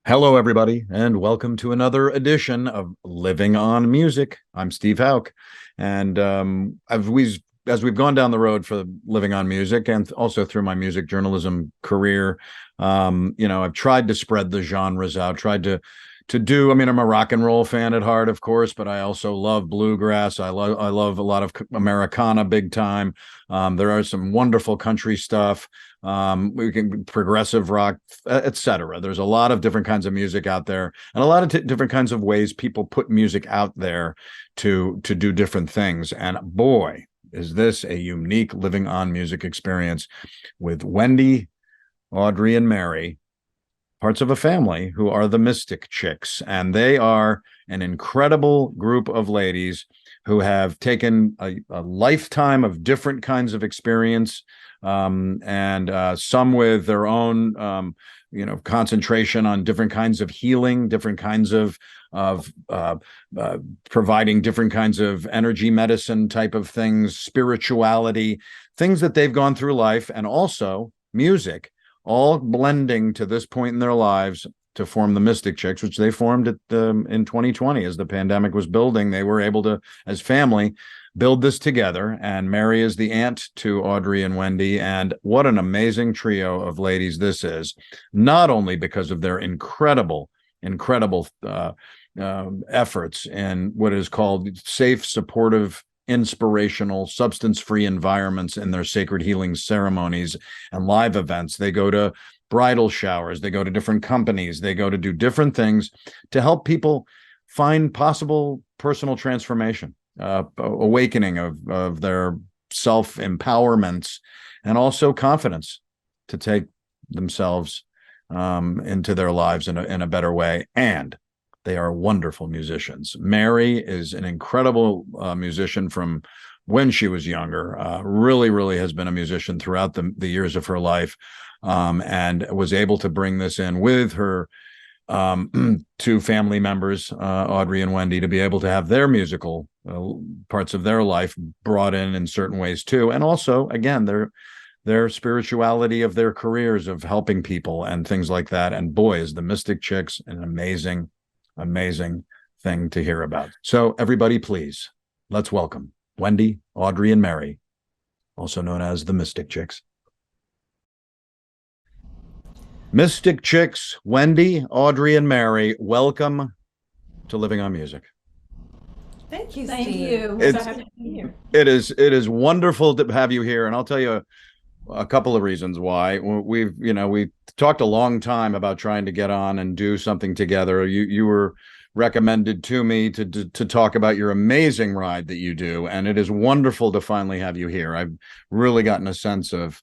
Hello, everybody, and welcome to another edition of Living on Music. I'm Steve Hauk, and as we've gone down the road for Living on Music, and also through my music journalism career, I've tried to spread the genres out, tried to do. I mean, I'm a rock and roll fan at heart, of course, but I also love bluegrass. I love a lot of Americana, big time. There are some wonderful country stuff. We can progressive rock, etc. There's a lot of different kinds of music out there, and a lot of different kinds of ways people put music out there to do different things. And boy, is this a unique Living on Music experience with Wendy, Audrey, and Mary, parts of a family who are the Mystic Chics. And they are an incredible group of ladies who have taken a lifetime of different kinds of experience, and some with their own, concentration on different kinds of healing, different kinds of providing different kinds of energy medicine type of things, spirituality, things that they've gone through life, and also music, all blending to this point in their lives to form the Mystic Chics, which they formed in 2020 as the pandemic was building. They were able to, as family, build this together. And Mary is the aunt to Audrey and Wendy. And what an amazing trio of ladies this is, not only because of their incredible efforts in what is called safe, supportive, inspirational, substance-free environments in their sacred healing ceremonies and live events. They go to bridal showers, they go to different companies, they go to do different things to help people find possible personal transformation, awakening of their self-empowerment, and also confidence to take themselves into their lives in a better way. And they are wonderful musicians. Mary is an incredible musician from when she was younger, really has been a musician throughout the years of her life, and was able to bring this in with her two family members, Audrey and Wendy, to be able to have their musical parts of their life brought in certain ways too. And also, again, their spirituality of their careers of helping people and things like that. And boy, is the Mystic Chics an amazing thing to hear about. So everybody, please, let's welcome Wendy, Audrey, and Mary, also known as the Mystic Chics. Mystic Chics, Wendy, Audrey, and Mary, welcome to Living on Music. Thank you, Steve. Thank you. We're so happy to be here. It is wonderful to have you here, and I'll tell you a couple of reasons why. We've talked a long time about trying to get on and do something together. You were recommended to me to talk about your amazing ride that you do, and it is wonderful to finally have you here. I've really gotten a sense of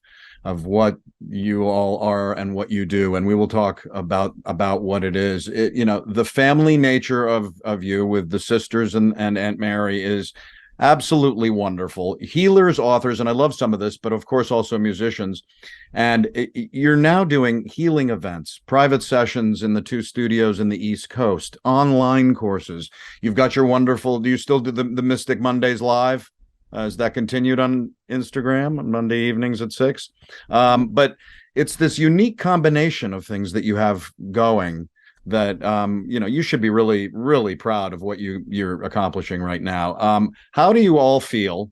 what you all are and what you do, and we will talk about what it is. The family nature of you with the sisters and Aunt Mary is absolutely wonderful. Healers, authors, and I love some of this, but of course also musicians. And you're now doing healing events, private sessions in the two studios in the East Coast, online courses. You've got your wonderful, do you still do the Mystic Mondays live? Is that continued on Instagram on Monday evenings at 6? But it's this unique combination of things that you have going that you should be really proud of what you're accomplishing right now. How do you all feel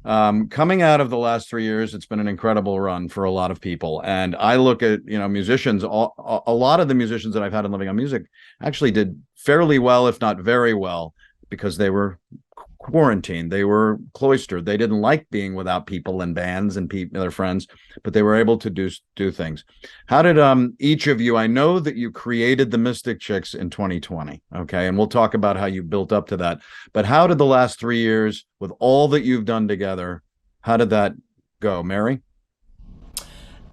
coming out of the last 3 years? It's been an incredible run for a lot of people, and I look at musicians. A lot of the musicians that I've had in Living on Music actually did fairly well, if not very well, because they were quarantined, they were cloistered, they didn't like being without people and bands and their friends, but they were able to do things. How did each of you, I know that you created the Mystic Chics in 2020, okay, and we'll talk about how you built up to that, but how did the last 3 years, with all that you've done together, how did that go? Mary?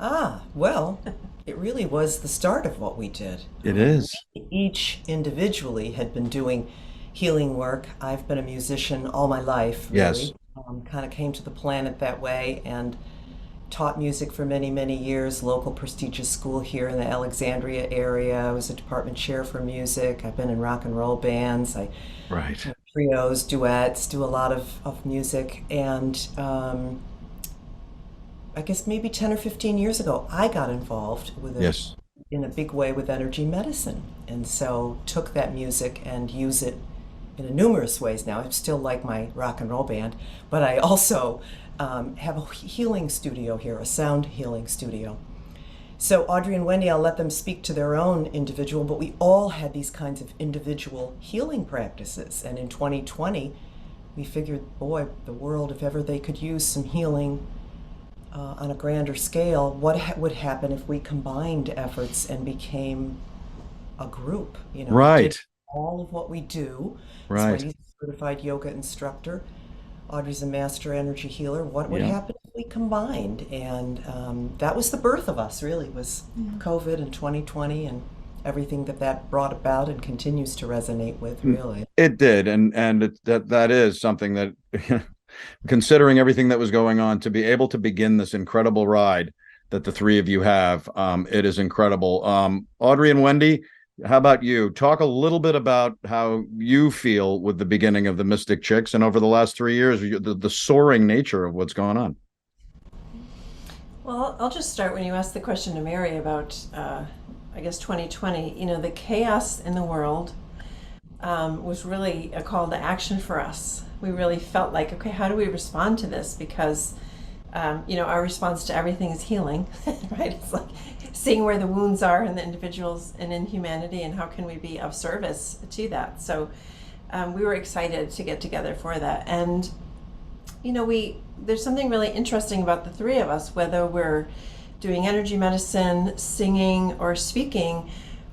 Well, it really was the start of what we did. It is. Each individually had been doing healing work. I've been a musician all my life, really. Yes. Kind of came to the planet that way and taught music for many, many years, local prestigious school here in the Alexandria area. I was a department chair for music. I've been in rock and roll bands. I Right. trios, duets, do a lot of music. And I guess maybe 10 or 15 years ago, I got involved Yes. in a big way with energy medicine. And so took that music and use it in numerous ways now. I still like my rock and roll band, but I also have a healing studio here, a sound healing studio. So Audrey and Wendy, I'll let them speak to their own individual, but we all had these kinds of individual healing practices. And in 2020, we figured, boy, the world, if ever they could use some healing on a grander scale, what would happen if we combined efforts and became a group, did Right. all of what we do. So Right. Wendy's a certified yoga instructor. Audrey's a master energy healer. What would Yeah. happen if we combined? And that was the birth of us, really, was COVID and 2020 and everything that brought about and continues to resonate with, really. It did, and that is something that, considering everything that was going on, to be able to begin this incredible ride that the three of you have, it is incredible. Audrey and Wendy, how about you? Talk a little bit about how you feel with the beginning of the Mystic Chicks, and over the last 3 years, the soaring nature of what's going on. Well, I'll just start when you asked the question to Mary about, I guess, 2020. The chaos in the world was really a call to action for us. We really felt like, okay, how do we respond to this? Because, our response to everything is healing, right? It's like seeing where the wounds are in the individuals and in humanity, and how can we be of service to that. So we were excited to get together for that. And there's something really interesting about the three of us, whether we're doing energy medicine, singing, or speaking.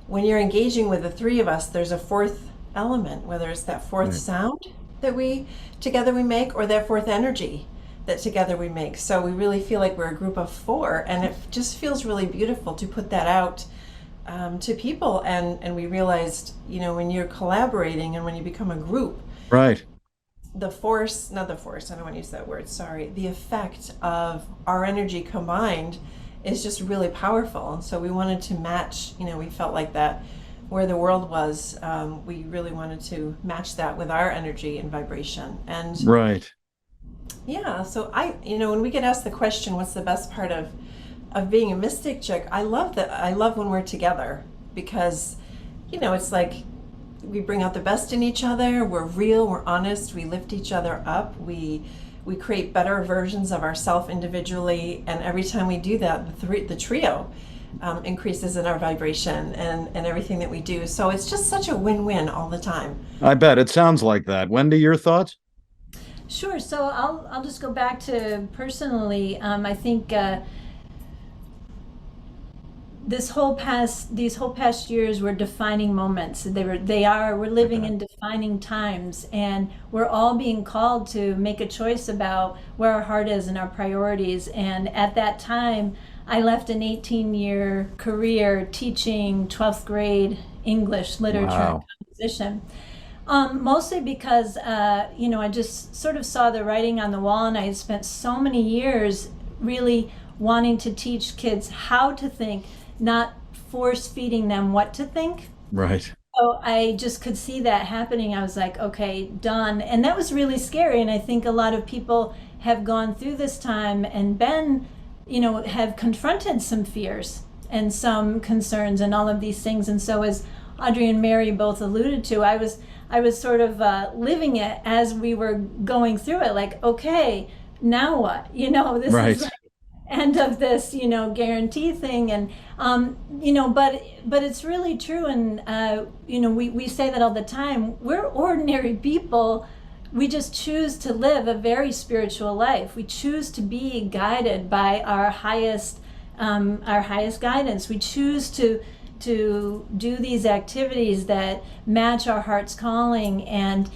When you're engaging with the three of us, there's a fourth element, whether it's that fourth sound that we together we make, or that fourth energy that together we make. So we really feel like we're a group of four, and it just feels really beautiful to put that out to people. And we realized, when you're collaborating and when you become a group, Right. the force, not the force, I don't want to use that word, sorry, the effect of our energy combined is just really powerful. And so we wanted to match, we felt like that where the world was, we really wanted to match that with our energy and vibration. And Right. yeah, so when we get asked the question, what's the best part of being a mystic chick? I love that. I love when we're together because, it's like we bring out the best in each other. We're real, we're honest, we lift each other up. We create better versions of ourselves individually, and every time we do that, the trio increases in our vibration and everything that we do. So it's just such a win-win all the time. I bet it sounds like that. Wendy, your thoughts? Sure. So I'll just go back to personally. I think these whole past years were defining moments. We're living in defining times, and we're all being called to make a choice about where our heart is and our priorities. And at that time, I left an 18-year career teaching 12th grade English literature Wow. and composition. Mostly because, I just sort of saw the writing on the wall, and I had spent so many years really wanting to teach kids how to think, not force feeding them what to think. Right. So I just could see that happening. I was like, okay, done. And that was really scary. And I think a lot of people have gone through this time and have confronted some fears and some concerns and all of these things. And so, as Audrey and Mary both alluded to, I was sort of living it as we were going through it. Like, okay, now what? This Right. is like end of this, guarantee thing. And, but it's really true. And, we say that all the time. We're ordinary people. We just choose to live a very spiritual life. We choose to be guided by our highest guidance. We choose to do these activities that match our heart's calling and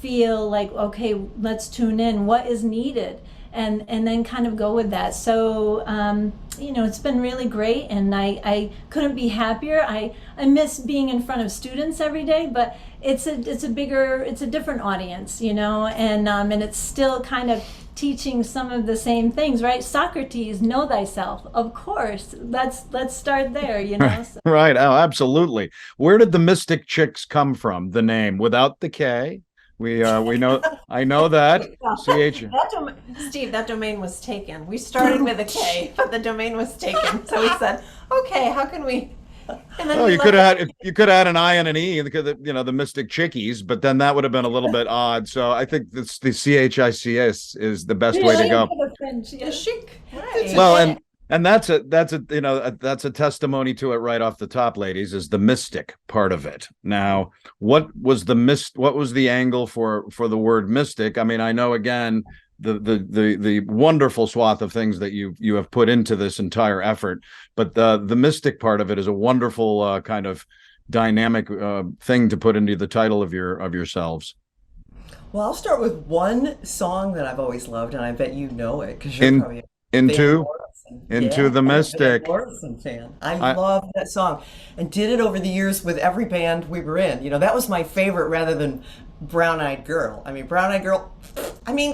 feel like, okay, let's tune in. What is needed? and then kind of go with that. So it's been really great, and I couldn't be happier. I miss being in front of students every day, but it's a different audience, and it's still kind of teaching some of the same things, right? Socrates, know thyself. Of course, let's start there, So. Right. Oh, absolutely. Where did the Mystic Chics come from? The name without the K. We know. I know that. CH. Steve, that domain was taken. We started with a K, but the domain was taken. So we said, okay, how can we? And then you could have had an I and an E, because the Mystic Chickies, but then that would have been a little bit odd. So I think the CHICS is the best way to go. The chic. Right. Well, and that's a testimony to it right off the top, ladies, is the mystic part of it. Now, what was the angle for the word mystic? I mean, I know, again, the wonderful swath of things that you have put into this entire effort, but the mystic part of it is a wonderful kind of dynamic thing to put into the title of yourselves. Well, I'll start with one song that I've always loved, and I bet you know it because you're probably a into Van the Mystic. Morrison fan. I love that song, and did it over the years with every band we were in. That was my favorite, rather than Brown Eyed Girl. I mean, Brown Eyed Girl,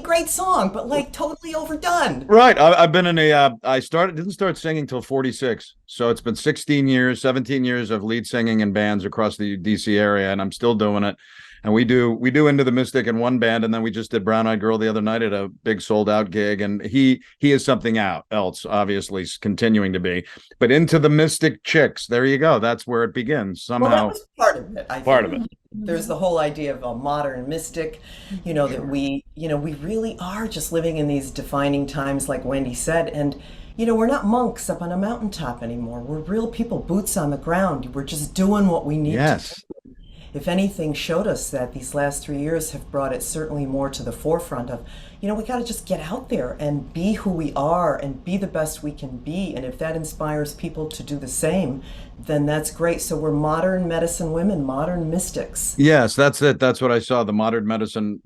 great song, but like totally overdone. Right. I've been in I didn't start singing till 46. So it's been 17 years of lead singing in bands across the DC area, and I'm still doing it. And we do Into the Mystic in one band, and then we just did Brown Eyed Girl the other night at a big sold out gig. And he is something else, obviously, continuing to be. But Into the Mystic Chics, there you go. That's where it begins. Somehow. Well, that was part of it. Part of it. There's the whole idea of a modern mystic, that we really are just living in these defining times, like Wendy said. And, we're not monks up on a mountaintop anymore. We're real people, boots on the ground. We're just doing what we need to do. If anything showed us that, these last 3 years have brought it certainly more to the forefront of, we got to just get out there and be who we are and be the best we can be. And if that inspires people to do the same, then that's great. So we're modern medicine women, modern mystics. Yes, that's it. That's what I saw. The modern medicine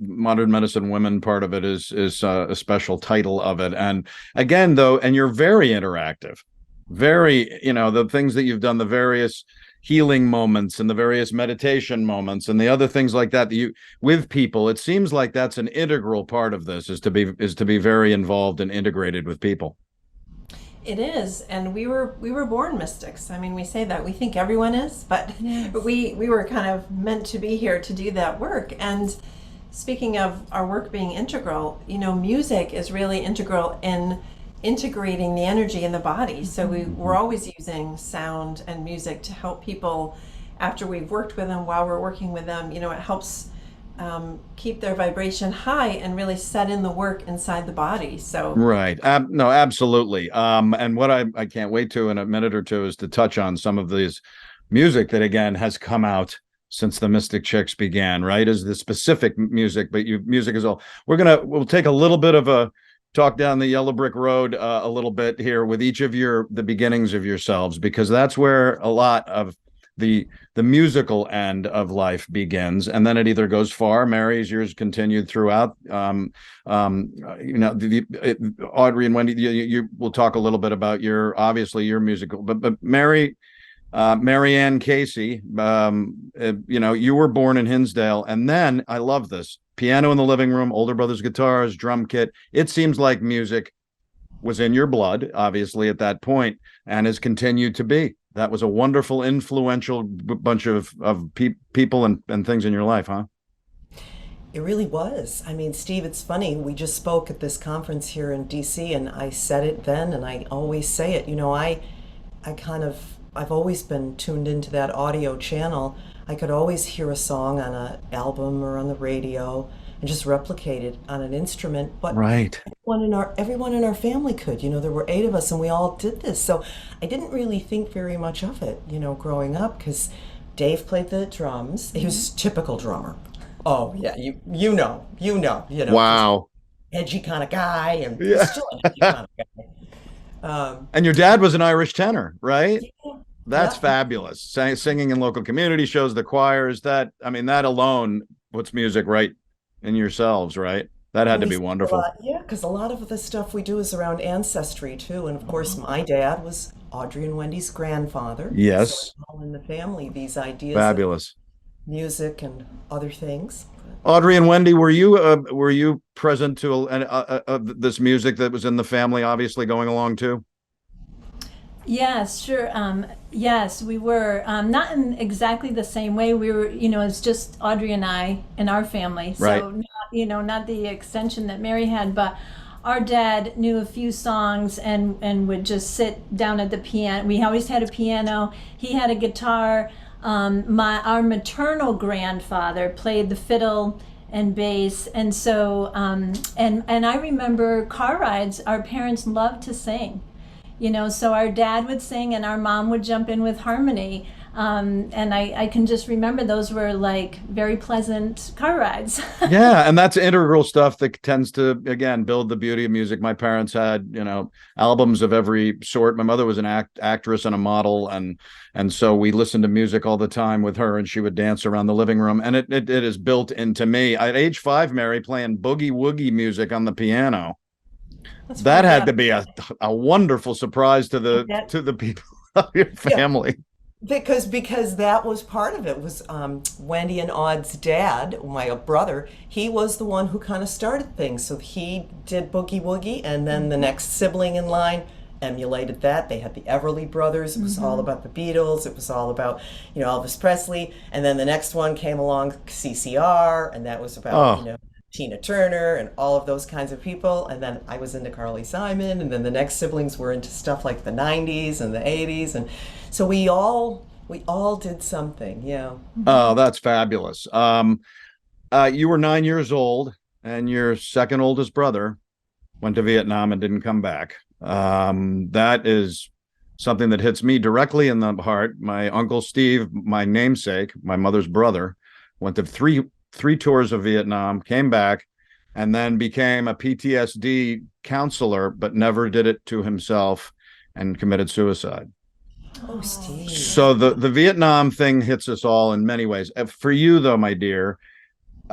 women part of it is a special title of it. And again, though, and you're very interactive, very, the things that you've done, the various healing moments and the various meditation moments and the other things like that you with people, it seems like that's an integral part of this, is to be very involved and integrated with people. It is, and we were born mystics. I mean, we say that we think everyone is, but yes. we were kind of meant to be here to do that work. And speaking of our work being integral, music is really integral in integrating the energy in the body. So we're always using sound and music to help people after we've worked with them, while we're working with them. It helps keep their vibration high and really set in the work inside the body. So right. No, absolutely. And what I can't wait to in a minute or two is to touch on some of these music that, again, has come out since the Mystic Chics began, right? Is the specific music, but music is all. We'll take a little bit of a talk down the yellow brick road a little bit here with each of the beginnings of yourselves, because that's where a lot of the musical end of life begins, and then it either goes far. Mary's, yours continued throughout. Audrey and Wendy, you will talk a little bit about your musical, but Marianne Casey, you were born in Hinsdale, and then I love this. Piano in the living room, older brother's guitars, drum kit. It seems like music was in your blood, obviously, at that point, and has continued to be. That was a wonderful, influential bunch of people and things in your life, huh? It really was. I mean, Steve, it's funny. We just spoke at this conference here in DC, and I said it then, and I always say it. I've always been tuned into that audio channel. I could always hear a song on an album or on the radio and just replicate it on an instrument. But right. everyone in our family could. There were 8 of us, and we all did this. So I didn't really think very much of it, growing up, because Dave played the drums. He was a typical drummer. Oh yeah, you know. Wow. Edgy kind of guy, and he's still an edgy kind of guy. And your dad was an Irish tenor, right? Yeah. That's fabulous. Singing in local community shows, the choirs. That alone puts music right in yourselves, right? That had And to we be see a wonderful. lot, yeah, because a lot of the stuff we do is around ancestry too. And of course, my dad was Audrey and Wendy's grandfather. So it's Yes, all in the family, these ideas of fabulous. music and other things. Audrey and Wendy, were you present to this music that was in the family, obviously going along too? Yes, sure. Yes, we were not in exactly the same way. We were, it's just Audrey and I and our family. Right. So, not, not the extension that Mary had, but our dad knew a few songs and would just sit down at the piano. We always had a piano. He had a guitar. Our maternal grandfather played the fiddle and bass, and so and I remember car rides. Our parents loved to sing. So our dad would sing and our mom would jump in with harmony. And I can just remember those were like very pleasant car rides. Yeah, and that's integral stuff that tends to, again, build the beauty of music. My parents had, albums of every sort. My mother was an actress and a model, and so we listened to music all the time with her, and she would dance around the living room, and it is built into me. At age 5, Mary, playing boogie woogie music on the piano. That's That right. had Yeah. to be a wonderful surprise to That, the people of your yeah. family. Because that was part of it was Wendy and Aud's dad, my brother. He was the one who kind of started things. So he did Boogie Woogie, and then the next sibling in line emulated that. They had the Everly Brothers. It was all about the Beatles. It was all about Elvis Presley. And then the next one came along, CCR, and that was about Oh, Tina Turner and all of those kinds of people. And then I was into Carly Simon, and then the next siblings were into stuff like the 90s and the 80s, and so we all did something. Yeah. oh, that's fabulous. You were 9 years old, and your second oldest brother went to Vietnam and didn't come back. That is something that hits me directly in the heart. My uncle Steve, my namesake, my mother's brother, went to three tours of Vietnam, came back, and then became a PTSD counselor, but never did it to himself and committed suicide. Oh, Steve. So the Vietnam thing hits us all in many ways. For you, though, my dear,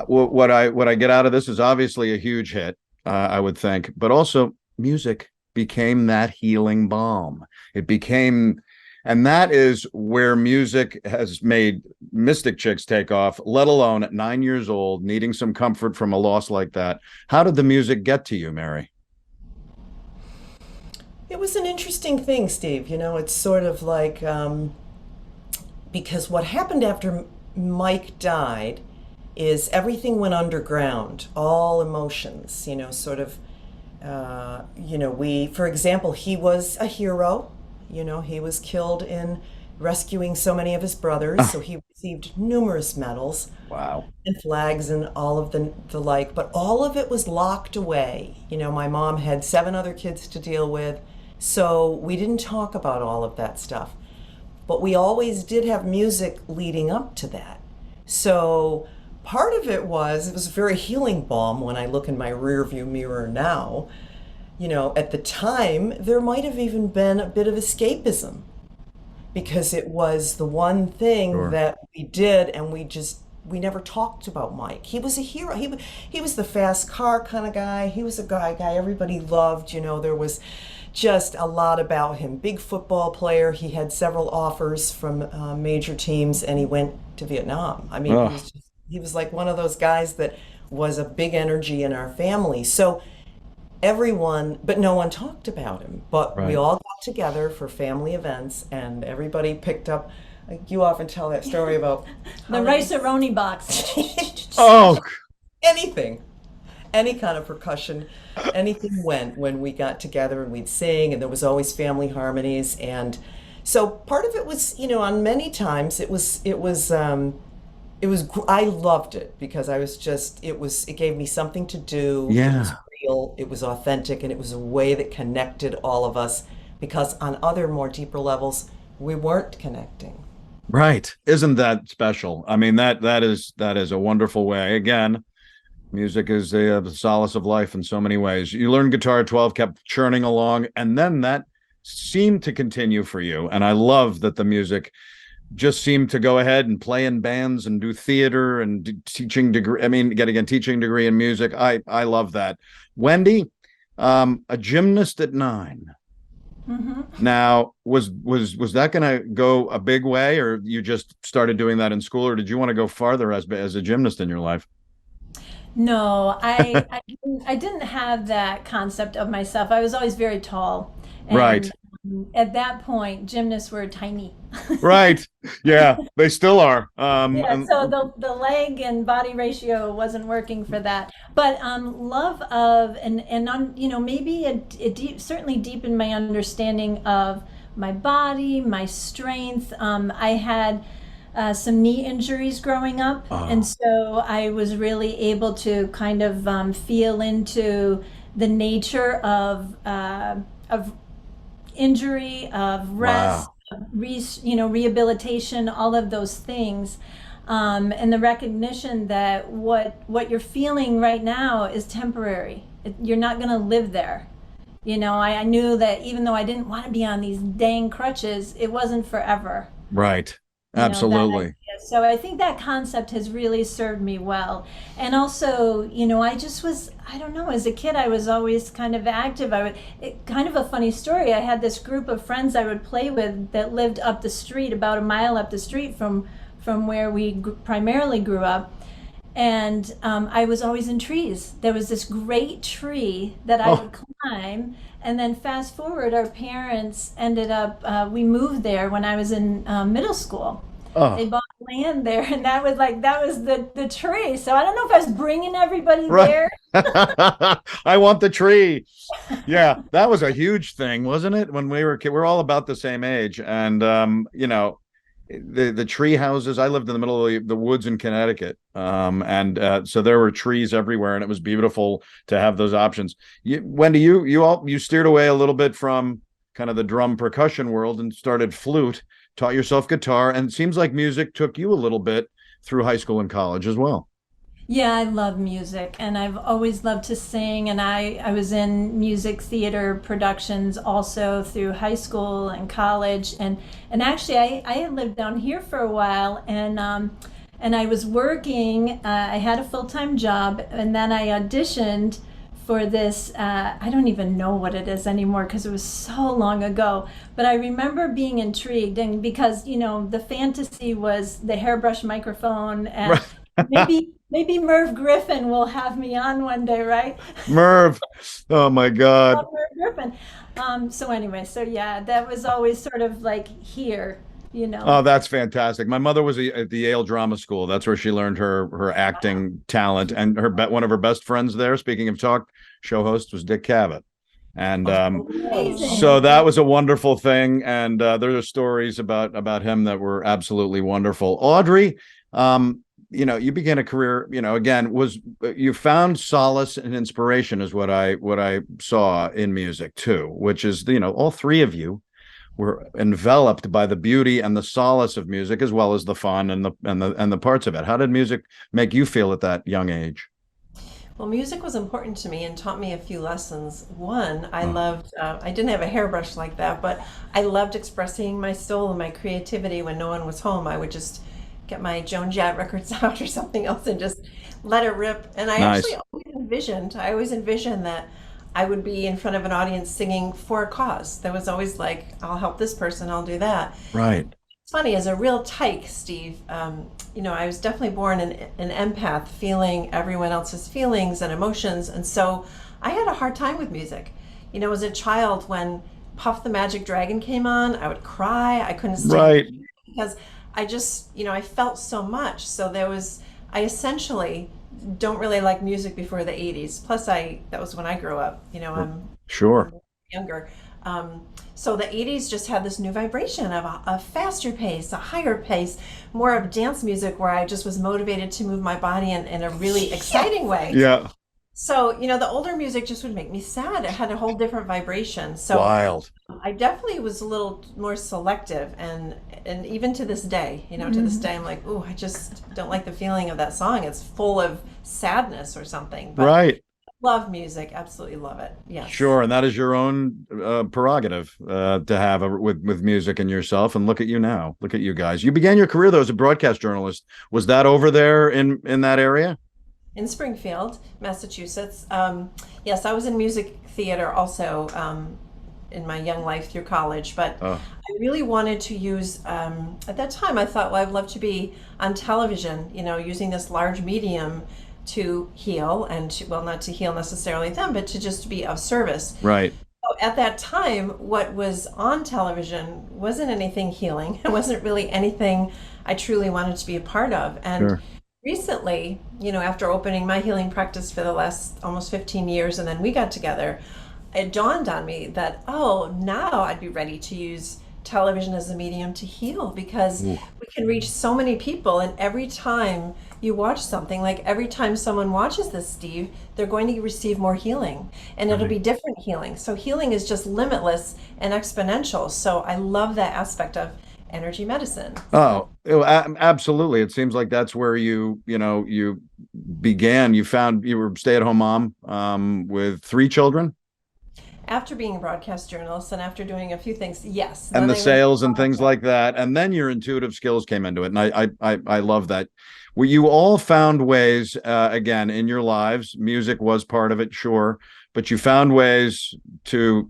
what I get out of this is obviously a huge hit, I would think, but also music became that healing balm. It became, and that is where music has made Mystic Chics take off, let alone at 9 years old, needing some comfort from a loss like that. How did the music get to you, Mary? It was an interesting thing, Steve. It's sort of like because what happened after Mike died is everything went underground, all emotions, sort of, for example, he was a hero. He was killed in rescuing so many of his brothers, so he received numerous medals Wow. and flags and all of the like, but all of it was locked away. My mom had 7 other kids to deal with, so we didn't talk about all of that stuff. But we always did have music leading up to that. So part of it was a very healing balm when I look in my rearview mirror now. At the time, there might have even been a bit of escapism because it was the one thing Sure. that we did, and we never talked about Mike. He was a hero. He was the fast car kind of guy. He was a guy everybody loved. There was just a lot about him. Big football player. He had several offers from major teams, and he went to Vietnam. I mean, Oh, he was like one of those guys that was a big energy in our family. So everyone, but no one talked about him. But we right. all got together for family events, and everybody picked up. Like you often tell that story about The how rice-a-roni box. Oh, anything, any kind of percussion, anything went when we got together and we'd sing, and there was always family harmonies. And so part of it was, on many times I loved it because it gave me something to do. It was yeah. real, it was authentic, and it was a way that connected all of us because on other more deeper levels, we weren't connecting. Right. Isn't that special? I mean, that is a wonderful way. Again, music is the solace of life in so many ways. You learned guitar at 12, kept churning along, and then that seemed to continue for you. And I love that the music just seem to go ahead and play in bands and do theater and teaching degree. I mean, getting a teaching degree in music. I love that. Wendy, a gymnast at 9. Now, was that going to go a big way, or you just started doing that in school, or did you want to go farther as a gymnast in your life? No, I didn't have that concept of myself. I was always very tall, Right. and at that point, gymnasts were tiny. Right. Yeah, they still are. Yeah, so the leg and body ratio wasn't working for that. But love of and on maybe it certainly deepened my understanding of my body, my strength. I had some knee injuries growing up, and Oh, so I was really able to kind of feel into the nature of injury, of rest, wow. rehabilitation, all of those things, and the recognition that what you're feeling right now is temporary. You're not going to live there. I knew that even though I didn't want to be on these dang crutches, it wasn't forever. Right. That idea. Absolutely. So I think that concept has really served me well. And also, I just was, I don't know, as a kid, I was always kind of active. Kind of a funny story. I had this group of friends I would play with that lived up the street, about a mile up the street from where we primarily grew up. And I was always in trees. There was this great tree that I Oh, would climb. And then fast forward, our parents ended up, we moved there when I was in middle school. They oh, bought land there, and that was the tree. So I don't know if I was bringing everybody right. there. I want the tree. Yeah, that was a huge thing, wasn't it? When we were kid, we're all about the same age, and the tree houses. I lived in the middle of the woods in Connecticut, and so there were trees everywhere, and it was beautiful to have those options. Wendy, you steered away a little bit from kind of the drum percussion world and started flute, taught yourself guitar, and it seems like music took you a little bit through high school and college as well. Yeah, I love music, and I've always loved to sing, and I was in music theater productions also through high school and college, and actually I had lived down here for a while, and I was working. I had a full-time job, and then I auditioned for this. I don't even know what it is anymore because it was so long ago. But I remember being intrigued, and because the fantasy was the hairbrush microphone, and Right. maybe Merv Griffin will have me on one day, right? Merv. Oh my God. Love Merv Griffin. So anyway, so yeah, that was always sort of like here, you know. Oh, that's fantastic. My mother was at the Yale Drama School. That's where she learned her acting talent, and one of her best friends there. Speaking of talk show hosts, was Dick Cavett, and so Amazing. that was a wonderful thing. And there are stories about him that were absolutely wonderful. Audrey, you began a career. Again, was you found solace and inspiration is what I saw in music too, which is all three of you were enveloped by the beauty and the solace of music as well as the fun and the parts of it. How did music make you feel at that young age? Well, music was important to me and taught me a few lessons. One, I Oh, loved, I didn't have a hairbrush like that, but I loved expressing my soul and my creativity when no one was home. I would just get my Joan Jett records out or something else and just let it rip. And nice. I always envisioned that I would be in front of an audience singing for a cause. There was always like, I'll help this person, I'll do that. Right. It's funny, as a real tyke, Steve, I was definitely born an empath, feeling everyone else's feelings and emotions. And so I had a hard time with music. As a child, when Puff the Magic Dragon came on, I would cry. I couldn't stand Right. it because I just, I felt so much. So I essentially don't really like music before the 80s. Plus, that was when I grew up. I'm Sure. younger. So the 80s just had this new vibration of a faster pace, a higher pace, more of dance music where I just was motivated to move my body in a really exciting way. Yeah. So, the older music just would make me sad. It had a whole different vibration. So Wild. I definitely was a little more selective, and even to this day, to this day, I'm like, ooh, I just don't like the feeling of that song. It's full of sadness or something. But Right. Love music, absolutely love it. Yes. Sure, and that is your own prerogative to have with music and yourself. And look at you now. Look at you guys. You began your career though as a broadcast journalist. Was that over there in that area? In Springfield, Massachusetts. Yes, I was in music theater also in my young life through college, but Oh, I really wanted to use, at that time, I thought, well, I'd love to be on television, using this large medium to heal and to, well, not to heal necessarily them, but to just be of service. right. So at that time, what was on television wasn't anything healing. It wasn't really anything I truly wanted to be a part of. And Sure. recently, after opening my healing practice for the last almost 15 years, and then we got together, it dawned on me that, oh, now I'd be ready to use television as a medium to heal, because Ooh. we can reach so many people. And every time you watch something, like every time someone watches this, Steve, they're going to receive more healing, and it'll be different healing. So healing is just limitless and exponential. So I love that aspect of energy medicine. Oh, absolutely. It seems like that's where you began. You were a stay-at-home mom with 3 children. After being a broadcast journalist and after doing a few things, yes. And Then the I went sales and things like that. And then your intuitive skills came into it. And I love that. Well, you all found ways, again, in your lives. Music was part of it, sure, but you found ways to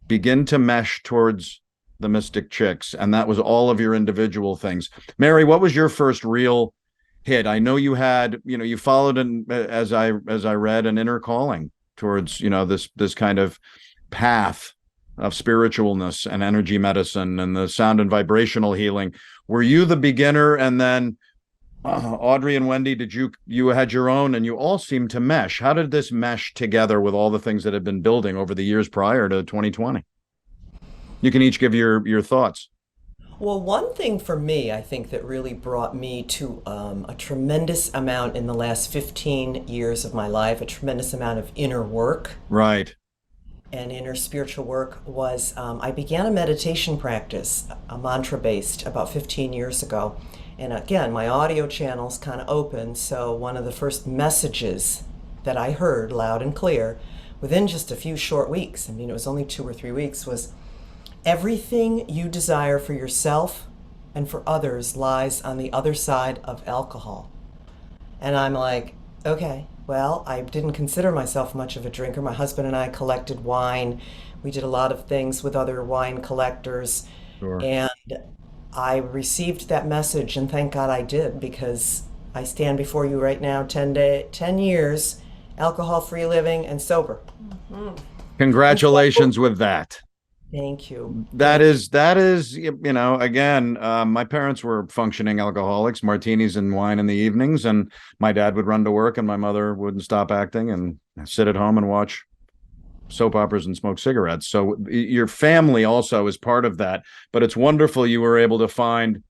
begin to mesh towards the Mystic Chicks, and that was all of your individual things. Mary, what was your first real hit? I know you had, you followed in, as I read, an inner calling towards, this kind of path of spiritualness and energy medicine and the sound and vibrational healing. Were you the beginner, and then Audrey and Wendy, did you had your own, and you all seemed to mesh? How did this mesh together with all the things that had been building over the years prior to 2020? You can each give your thoughts. Well, one thing for me, I think that really brought me to a tremendous amount in the last 15 years of my life, a tremendous amount of inner work Right. and inner spiritual work was I began a meditation practice, a mantra based, about 15 years ago. And again, my audio channel's kind of open, so one of the first messages that I heard loud and clear within just a few short weeks, I mean, it was only 2 or 3 weeks, was everything you desire for yourself and for others lies on the other side of alcohol. And I'm like, okay, well, I didn't consider myself much of a drinker. My husband and I collected wine. We did a lot of things with other wine collectors. Sure. And I received that message, and thank God I did, because I stand before you right now, 10 years, alcohol-free living and sober. Congratulations with that. Thank you. That is, again, my parents were functioning alcoholics, martinis and wine in the evenings, and my dad would run to work and my mother wouldn't stop acting and sit at home and watch soap operas and smoke cigarettes. So your family also is part of that, but it's wonderful you were able to find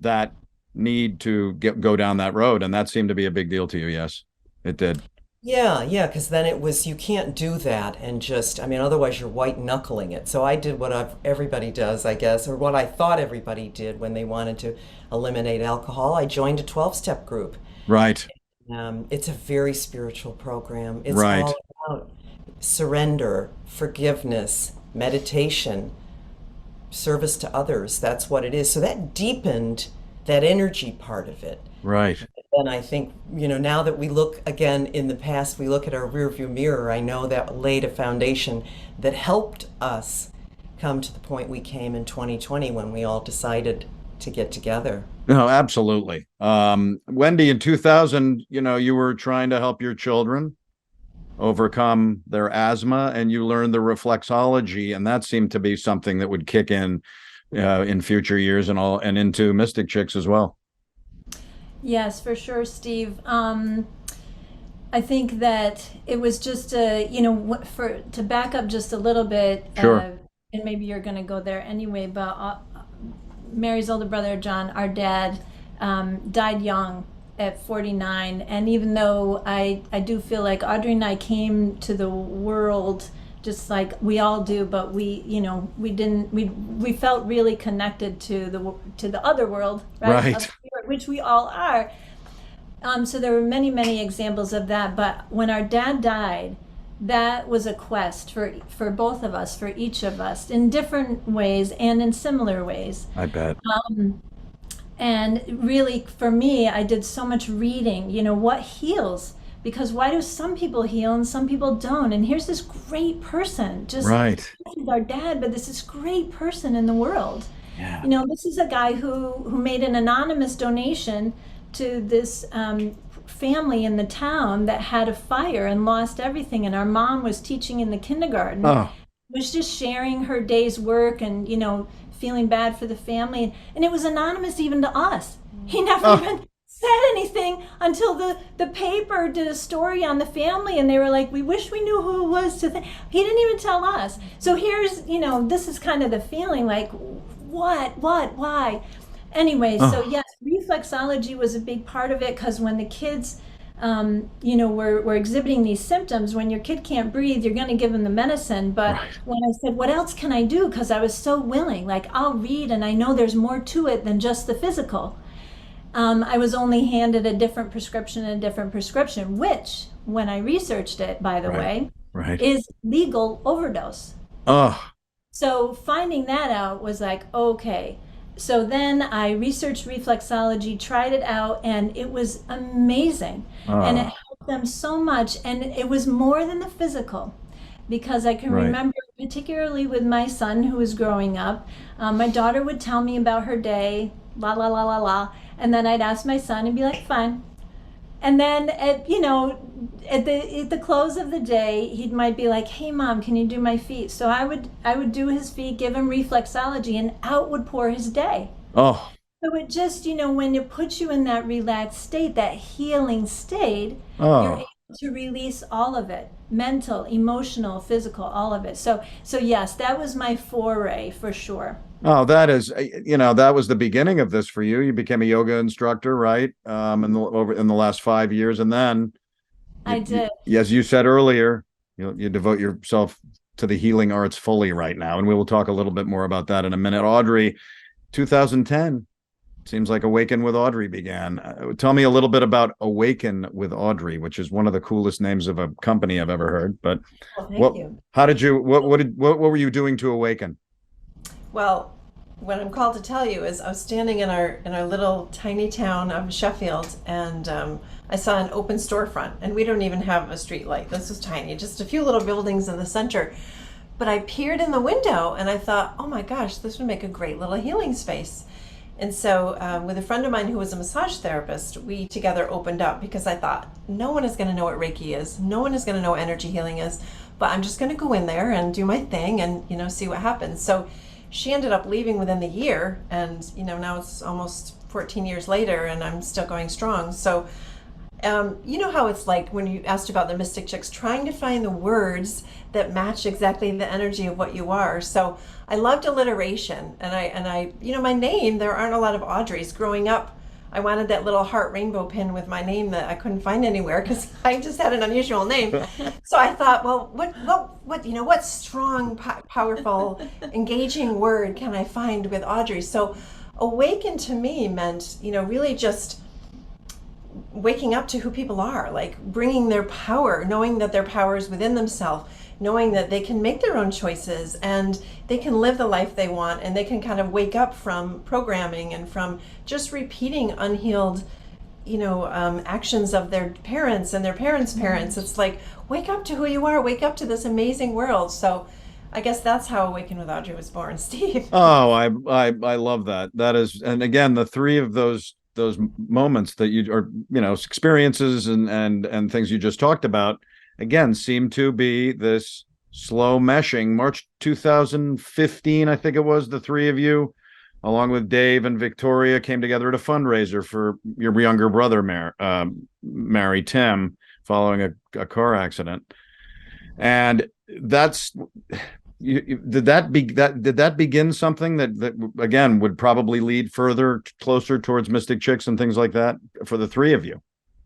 that need to go down that road, and that seemed to be a big deal to you. Yes, it did. Yeah, because then it was, you can't do that and just, I mean, otherwise you're white knuckling it. So I did what everybody does, I guess, or what I thought everybody did when they wanted to eliminate alcohol. I joined a 12-step group. Right. It's a very spiritual program. It's Right. all about surrender, forgiveness, meditation, service to others. That's what it is. So that deepened that energy part of it. Right. And I think, now that we look again in the past, we look at our rearview mirror, I know that laid a foundation that helped us come to the point we came in 2020 when we all decided to get together. No, absolutely. Wendy, in 2000, you were trying to help your children overcome their asthma, and you learned the reflexology, and that seemed to be something that would kick in future years and into Mystic Chicks as well. Yes, for sure, Steve. I think that it was just to back up just a little bit. Sure. And maybe you're going to go there anyway. But Mary's older brother, John, our dad, died young at 49. And even though I do feel like Audrey and I came to the world just like we all do, but we felt really connected to the other world, right? Right. Which we all are. So there were many examples of that. But when our dad died, that was a quest for both of us, for each of us, in different ways and in similar ways. I bet. And really, for me, I did so much reading, what heals? Because why do some people heal and some people don't? And here's this great person, just Right. this is our dad, but this is great person in the world. Yeah. This is a guy who made an anonymous donation to this family in the town that had a fire and lost everything. And our mom was teaching in the kindergarten, Oh, was just sharing her day's work and feeling bad for the family, and it was anonymous even to us. He never oh, even said anything until the paper did a story on the family, and they were like, we wish we knew who it was he didn't even tell us. So here's this is kind of the feeling, like, what why. Anyway, so oh, yes, reflexology was a big part of it, because when the kids were exhibiting these symptoms. When your kid can't breathe, you're going to give them the medicine. But right. when I said, what else can I do? Because I was so willing, like, I'll read, and I know there's more to it than just the physical. I was only handed a different prescription, which, when I researched it, by the Right. way, Right. is legal overdose. Oh, So finding that out was like, okay. So then I researched reflexology, tried it out, and it was amazing. And it oh, helped them so much. And it was more than the physical, because I can right. remember, particularly with my son who was growing up, my daughter would tell me about her day, la la la la la, and then I'd ask my son and be like, fine. And then at the close of the day, he might be like, hey mom, can you do my feet? So I would do his feet, give him reflexology, and out would pour his day. Oh, So it just, when it puts you in that relaxed state, that healing state, you're oh, able to release all of it, mental, emotional, physical, all of it. So yes, that was my foray for sure. oh, that is, that was the beginning of this for you. You became a yoga instructor, right? In the last 5 years. And then I did. as you said earlier, you devote yourself to the healing arts fully right now. And we will talk a little bit more about that in a minute. Audrey, 2010 seems like Awaken with Audrey began. Tell me a little bit about Awaken with Audrey, which is one of the coolest names of a company I've ever heard. But Well, thank what, you. how did you, what were you doing to awaken? Well, what I'm called to tell you is I was standing in our little tiny town of Sheffield, and I saw an open storefront, and we don't even have a street light. This was tiny, just a few little buildings in the center. But I peered in the window, and I thought, oh my gosh, this would make a great little healing space. And so, with a friend of mine who was a massage therapist, we together opened up, because I thought, no one is going to know what Reiki is, no one is going to know what energy healing is, but I'm just going to go in there and do my thing and see what happens. So she ended up leaving within the year, and now it's almost 14 years later, and I'm still going strong. So you know how it's like when you asked about the Mystic Chicks, trying to find the words that match exactly the energy of what you are. So I loved alliteration, and I my name, there aren't a lot of Audreys. Growing up, I wanted that little heart rainbow pin with my name that I couldn't find anywhere, because I just had an unusual name. So I thought, well, what strong, powerful, engaging word can I find with Audrey? So awaken to me meant, really just waking up to who people are, like bringing their power, knowing that their power is within themselves, knowing that they can make their own choices and they can live the life they want, and they can kind of wake up from programming and from just repeating unhealed actions of their parents and their parents' parents. It's like, wake up to who you are, wake up to this amazing world. So I guess that's how Awaken with Audrey was born, Steve. Oh, I love that. That is, and again, the three of those moments that you are, experiences and things you just talked about, again, seem to be this slow meshing. March 2015, I think it was, the three of you, along with Dave and Victoria, came together at a fundraiser for your younger brother, Mary Tim, following a car accident. And that's did that begin something that again would probably lead further closer towards Mystic Chicks and things like that for the three of you?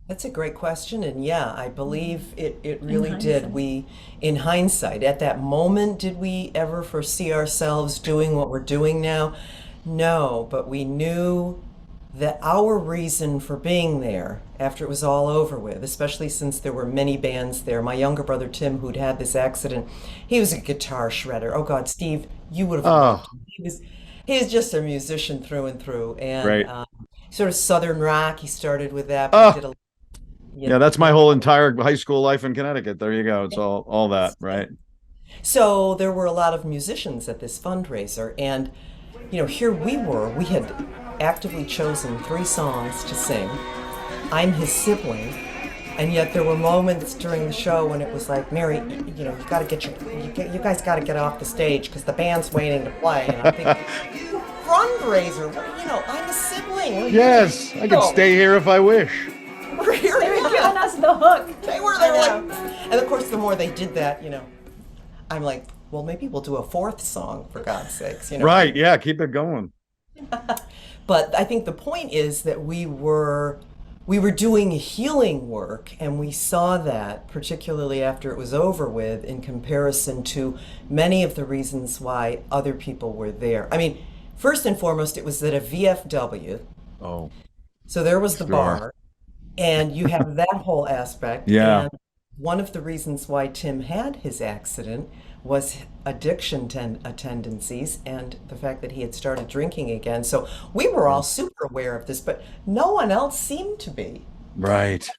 That's a great question. And yeah, I believe it really hindsight. did. In hindsight, at that moment, did we ever foresee ourselves doing what we're doing now? No, but we knew that our reason for being there after it was all over with, especially since there were many bands there. My younger brother Tim, who'd had this accident, he was a guitar shredder. Oh God, Steve, you would have Oh, loved him. He's just a musician through and through, and great. sort of Southern rock. He started with that, but he Oh, did a yeah, you that's my know. whole entire high school life in Connecticut. There you go. It's all that, right? So there were a lot of musicians at this fundraiser, and here we were. We had actively chosen 3 songs to sing. I'm his sibling, and yet there were moments during the show when it was like, Mary, you got to you guys got to get off the stage because the band's waiting to play. And I'm thinking, fundraiser, I'm a sibling. Yes, I could stay here if I wish. We're here. They were giving us the hook. They were. They were like, and of course, the more they did that, I'm like, well, maybe we'll do a 4th song for God's sakes, Right. Yeah. Keep it going. But I think the point is that we were doing healing work, and we saw that particularly after it was over with in comparison to many of the reasons why other people were there. I mean, first and foremost, it was at a VFW, Oh, so there was the sure. bar, and you have that whole aspect. Yeah. And one of the reasons why Tim had his accident was addiction tendencies and the fact that he had started drinking again. So we were all super aware of this, but no one else seemed to be. Right.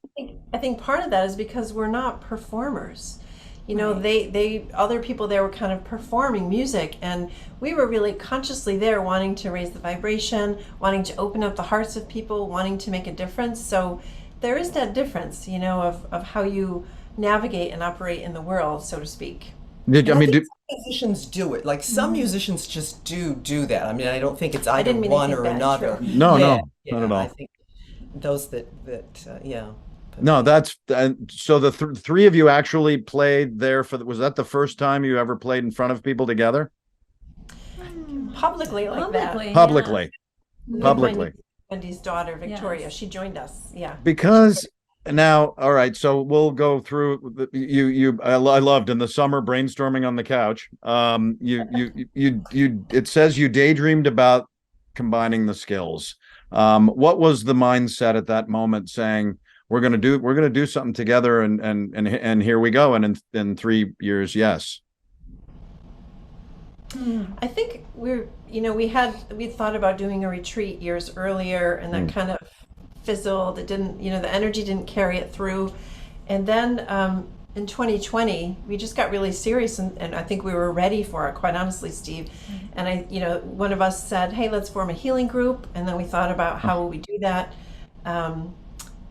I think part of that is because we're not performers. Right. They other people there were kind of performing music, and we were really consciously there wanting to raise the vibration, wanting to open up the hearts of people, wanting to make a difference. So there is that difference, of how you navigate and operate in the world, so to speak. Did And I I mean? think some musicians do it. Like some musicians just do that. I mean, I don't think it's I either didn't mean to one think or that, another. true. No, Yeah, no, not yeah. at I all. think those yeah. But No, that's so the 3 of you actually played there was that the first time you ever played in front of people together? Publicly like that. Publicly, yeah. Publicly, With publicly. my Wendy's daughter, Victoria. Yes. She joined us. Yeah. Because now, all right, so we'll go through I loved in the summer brainstorming on the couch. It says you daydreamed about combining the skills. What was the mindset at that moment saying we're going to do something together, and here we go, and in 3 years, yes. I think we thought about doing a retreat years earlier, and that kind of fizzled. It didn't, the energy didn't carry it through. And then in 2020, we just got really serious, and I think we were ready for it, quite honestly, Steve. And one of us said, hey, let's form a healing group. And then we thought about how will we do that.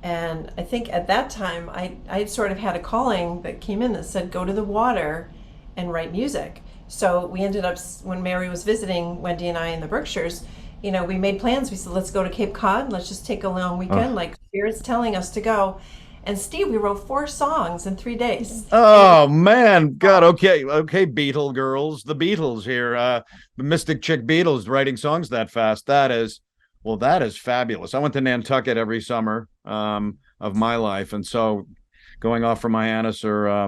And I think at that time, I sort of had a calling that came in that said, go to the water and write music. So we ended up, when Mary was visiting Wendy and I in the Berkshires, we made plans. We said, let's go to Cape Cod. Let's just take a long weekend, like Spirit's telling us to go. And Steve, we wrote 4 songs in 3 days. Oh man, God. Okay, Beatle girls, the Beatles here, the Mystic Chick Beatles writing songs that fast. That is fabulous. I went to Nantucket every summer of my life, and so going off from Hyannis or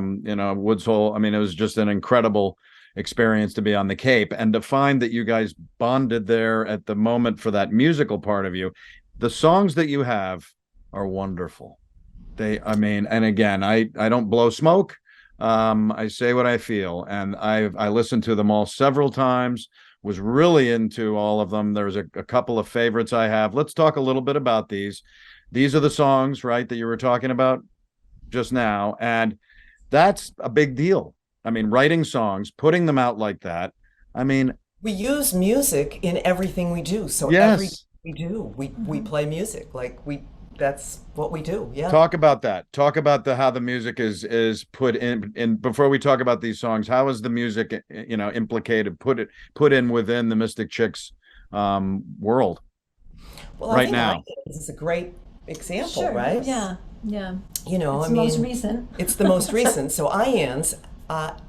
Woods Hole, I mean, it was just an incredible experience to be on the Cape and to find that you guys bonded there at the moment for that musical part of you. The songs that you have are wonderful. And again, I don't blow smoke. I say what I feel, and I listened to them all several times, was really into all of them. There's a couple of favorites I have. Let's talk a little bit about these. These are the songs, right, that you were talking about just now, and that's a big deal. I mean, writing songs, putting them out like that. I mean, we use music in everything we do. So everything yes. we do, we play music. That's what we do. Yeah. Talk about that. Talk about how the music is put in before we talk about these songs. How is the music, implicated, put in within the Mystic Chicks world Well, I right think now? This is a great example, Sure. right? Yeah. Yeah. It's the most recent. It's the most recent. So IANS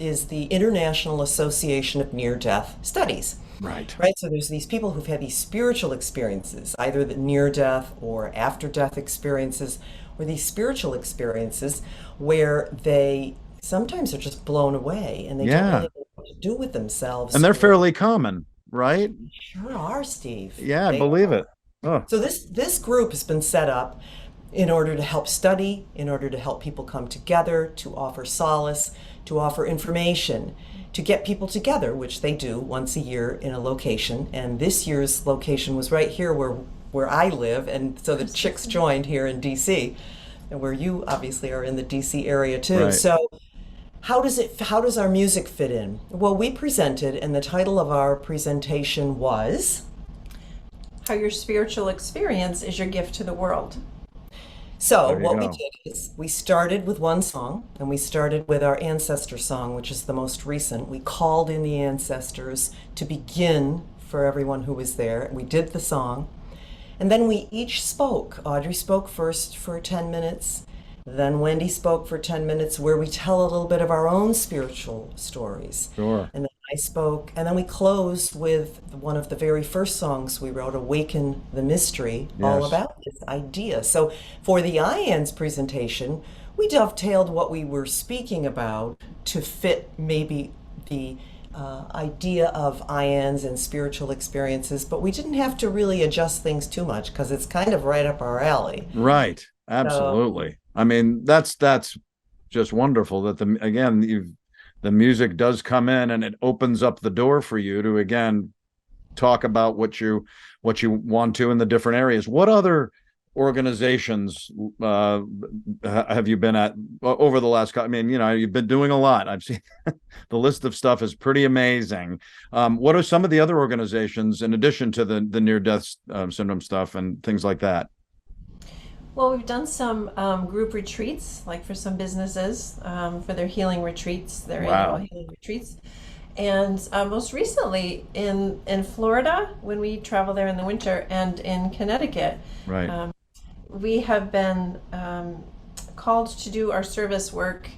is the International Association of Near-Death Studies. Right. Right. So there's these people who've had these spiritual experiences, either the near-death or after-death experiences, or these spiritual experiences where they sometimes are just blown away and they don't really know what to do with themselves. And they're fairly common, right? Sure are, Steve. Yeah, I They believe are. it. Oh, So this group has been set up, in order to help study, in order to help people come together, to offer solace, to offer information, to get people together, which they do once a year in a location. And this year's location was right here where I live, and so the Chics joined here in DC, and where you obviously are in the DC area too. Right. So how does our music fit in? Well, we presented, and the title of our presentation was How your spiritual experience is your gift to the world. So There you what we go. did is we started with one song, and we started with our ancestor song, which is the most recent. We called in the ancestors to begin for everyone who was there. We did the song, and then we each spoke. Audrey spoke first for 10 minutes, then Wendy spoke for 10 minutes, where we tell a little bit of our own spiritual stories. Sure. And then I spoke, and then we closed with one of the very first songs we wrote, Awaken the Mystery, all Yes. about this idea. So for the IANS presentation, we dovetailed what we were speaking about to fit maybe the idea of IANS and spiritual experiences, but we didn't have to really adjust things too much because it's kind of right up our alley. Right. So Absolutely. I mean, that's just wonderful that the music does come in and it opens up the door for you to again talk about what you want to in the different areas. What other organizations have you been at over the last? I mean, you've been doing a lot. I've seen the list of stuff is pretty amazing. What are some of the other organizations in addition to the near death syndrome stuff and things like that? Well, we've done some group retreats, like for some businesses, for their healing retreats, their Wow. annual healing retreats. And most recently in Florida, when we travel there in the winter, and in Connecticut, Right. we have been called to do our service work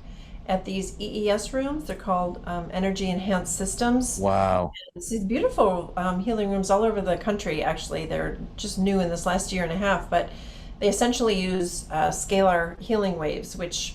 at these EES rooms. They're called Energy Enhanced Systems. Wow. It's these beautiful healing rooms all over the country, actually. They're just new in this last year and a half, but they essentially use scalar healing waves, which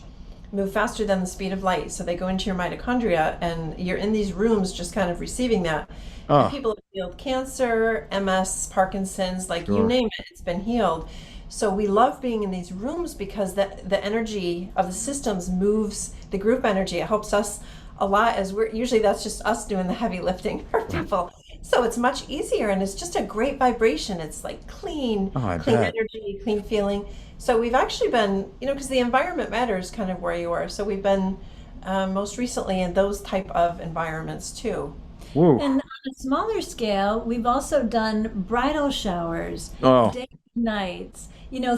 move faster than the speed of light. So they go into your mitochondria, and you're in these rooms just kind of receiving that. And Oh, people have healed cancer, MS, Parkinson's, like you sure. name it, it's been healed. So we love being in these rooms because the energy of the systems moves the group energy. It helps us a lot, as we're usually, that's just us doing the heavy lifting for people. So it's much easier, and it's just a great vibration. It's like clean, Oh, I clean bet. energy, clean feeling. So we've actually been, because the environment matters kind of where you are. So we've been most recently in those type of environments too. Woo. And on a smaller scale, we've also done bridal showers, Oh, date nights,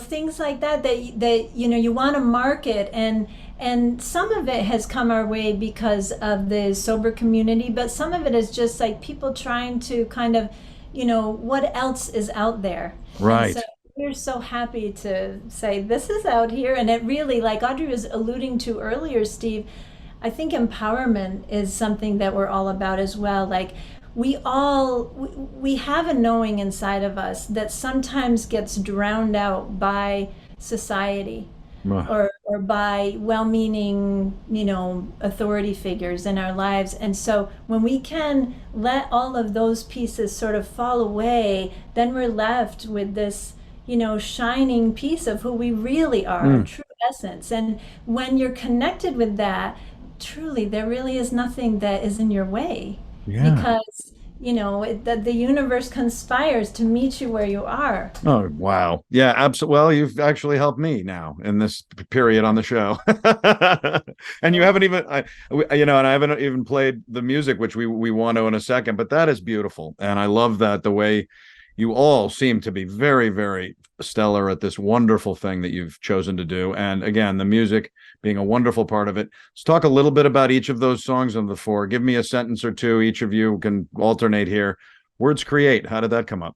things like that you want to market, and some of it has come our way because of the sober community, but some of it is just like people trying to kind of, what else is out there. right. And so we're so happy to say this is out here, and it really, like Audrey was alluding to earlier, Steve, I think empowerment is something that we're all about as well. Like we have a knowing inside of us that sometimes gets drowned out by society Ugh. or by well-meaning, authority figures in our lives. And so when we can let all of those pieces sort of fall away, then we're left with this, shining piece of who we really are, our true essence. And when you're connected with that, truly, there really is nothing that is in your way, Yeah. because the universe conspires to meet you where you are. Oh, wow. Yeah, absolutely. Well, you've actually helped me now in this period on the show. And you haven't even, and I haven't even played the music, which we want to in a second, but that is beautiful. And I love that the way you all seem to be very, very stellar at this wonderful thing that you've chosen to do. And again, the music being a wonderful part of it. Let's talk a little bit about each of those songs on the four. Give me a sentence or two. Each of you can alternate here. Words Create. How did that come up?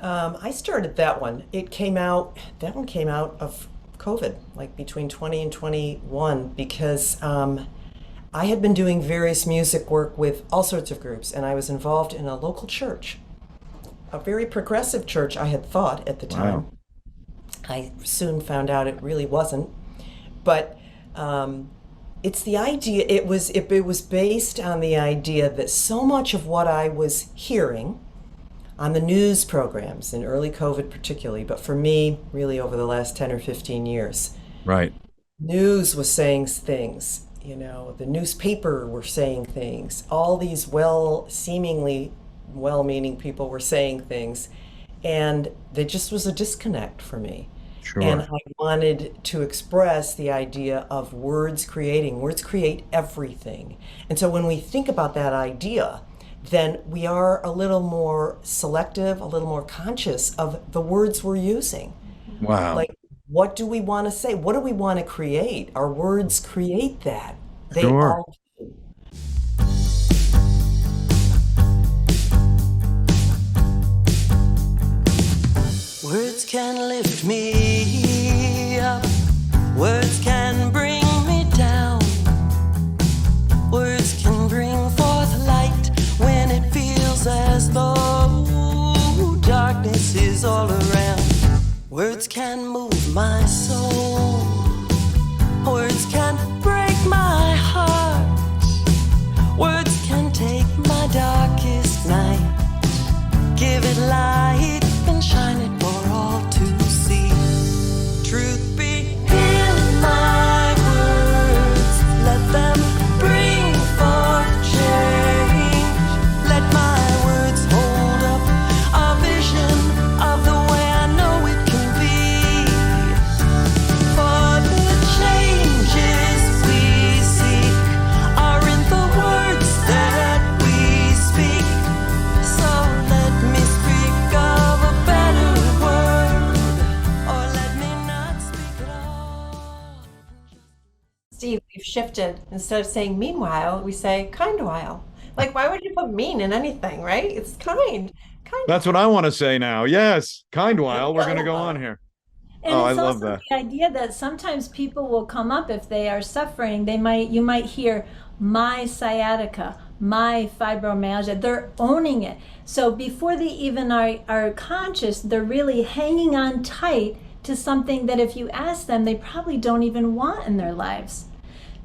I started that one. That one came out of COVID, like between 20 and 21, because I had been doing various music work with all sorts of groups, and I was involved in a local church, a very progressive church, I had thought at the time. Wow. I soon found out it really wasn't. But it's the idea, it was based on the idea that so much of what I was hearing on the news programs in early COVID particularly, but for me, really over the last 10 or 15 years. Right. News was saying things, you know, the newspaper were saying things, all these seemingly well-meaning people were saying things, and there just was a disconnect for me. And Sure. I wanted to express the idea of words creating. Words create everything. And so when we think about that idea, then we are a little more selective, a little more conscious of the words we're using. Wow. Like, what do we want to say? What do we want to create? Our words create that. They Sure. all do. Words can lift me up, words can bring me down, words can bring forth light when it feels as though darkness is all around. Words can move my soul, words can break my heart, words can take my darkest night, give it light and shine it for all to see. Truth be in my words, let them bring forth change. Let my words hold up a vision of the way I know it can be. For the changes we seek are in the words that we speak. So let me speak of a better word, or let me not speak at all. Steve, we've shifted. Instead of saying meanwhile, we say kind while. Like, why would you put mean in anything, right? It's kind. Kind. That's what I want to say now. Yes. Kind while. We're going to go While. on here. And Oh, I it's love also that. the idea that sometimes people will come up if they are suffering. You might hear my sciatica, my fibromyalgia. They're owning it. So before they even are conscious, they're really hanging on tight to something that if you ask them, they probably don't even want in their lives.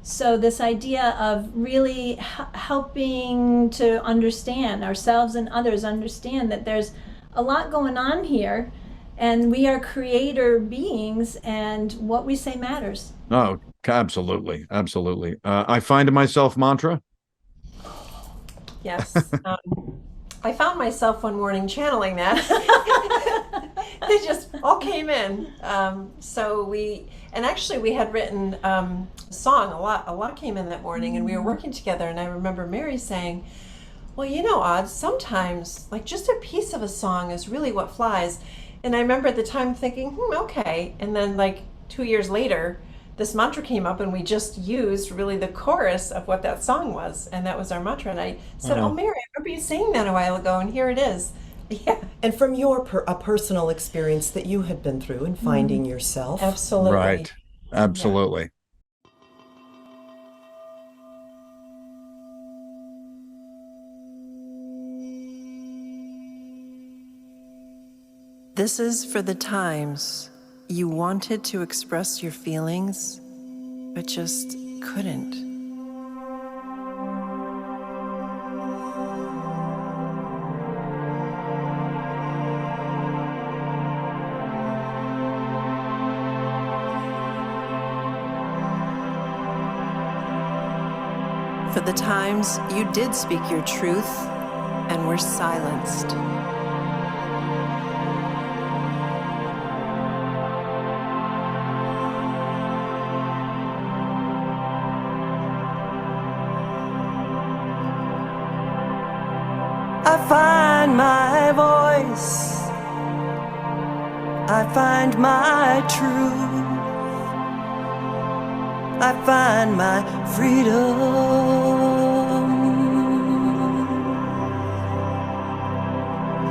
So this idea of really helping to understand ourselves and others, understand that there's a lot going on here, and we are creator beings, and what we say matters. Oh, absolutely. Absolutely. I find myself mantra. Yes. I found myself one morning channeling that. They just all came in. Actually we had written a song. A lot came in that morning, and we were working together. And I remember Mary saying, "Well, you know, Odd, sometimes like just a piece of a song is really what flies." And I remember at the time thinking, okay. And then like 2 years later, this mantra came up, and we just used really the chorus of what that song was, and that was our mantra. And I said, "Oh, Mary, I remember you saying that a while ago, and here it is." Yeah, And from your a personal experience that you had been through in finding yourself. absolutely. Right. Absolutely. This is for the times you wanted to express your feelings, but just couldn't. For the times you did speak your truth and were silenced. I find my voice, I find my truth, I find my freedom,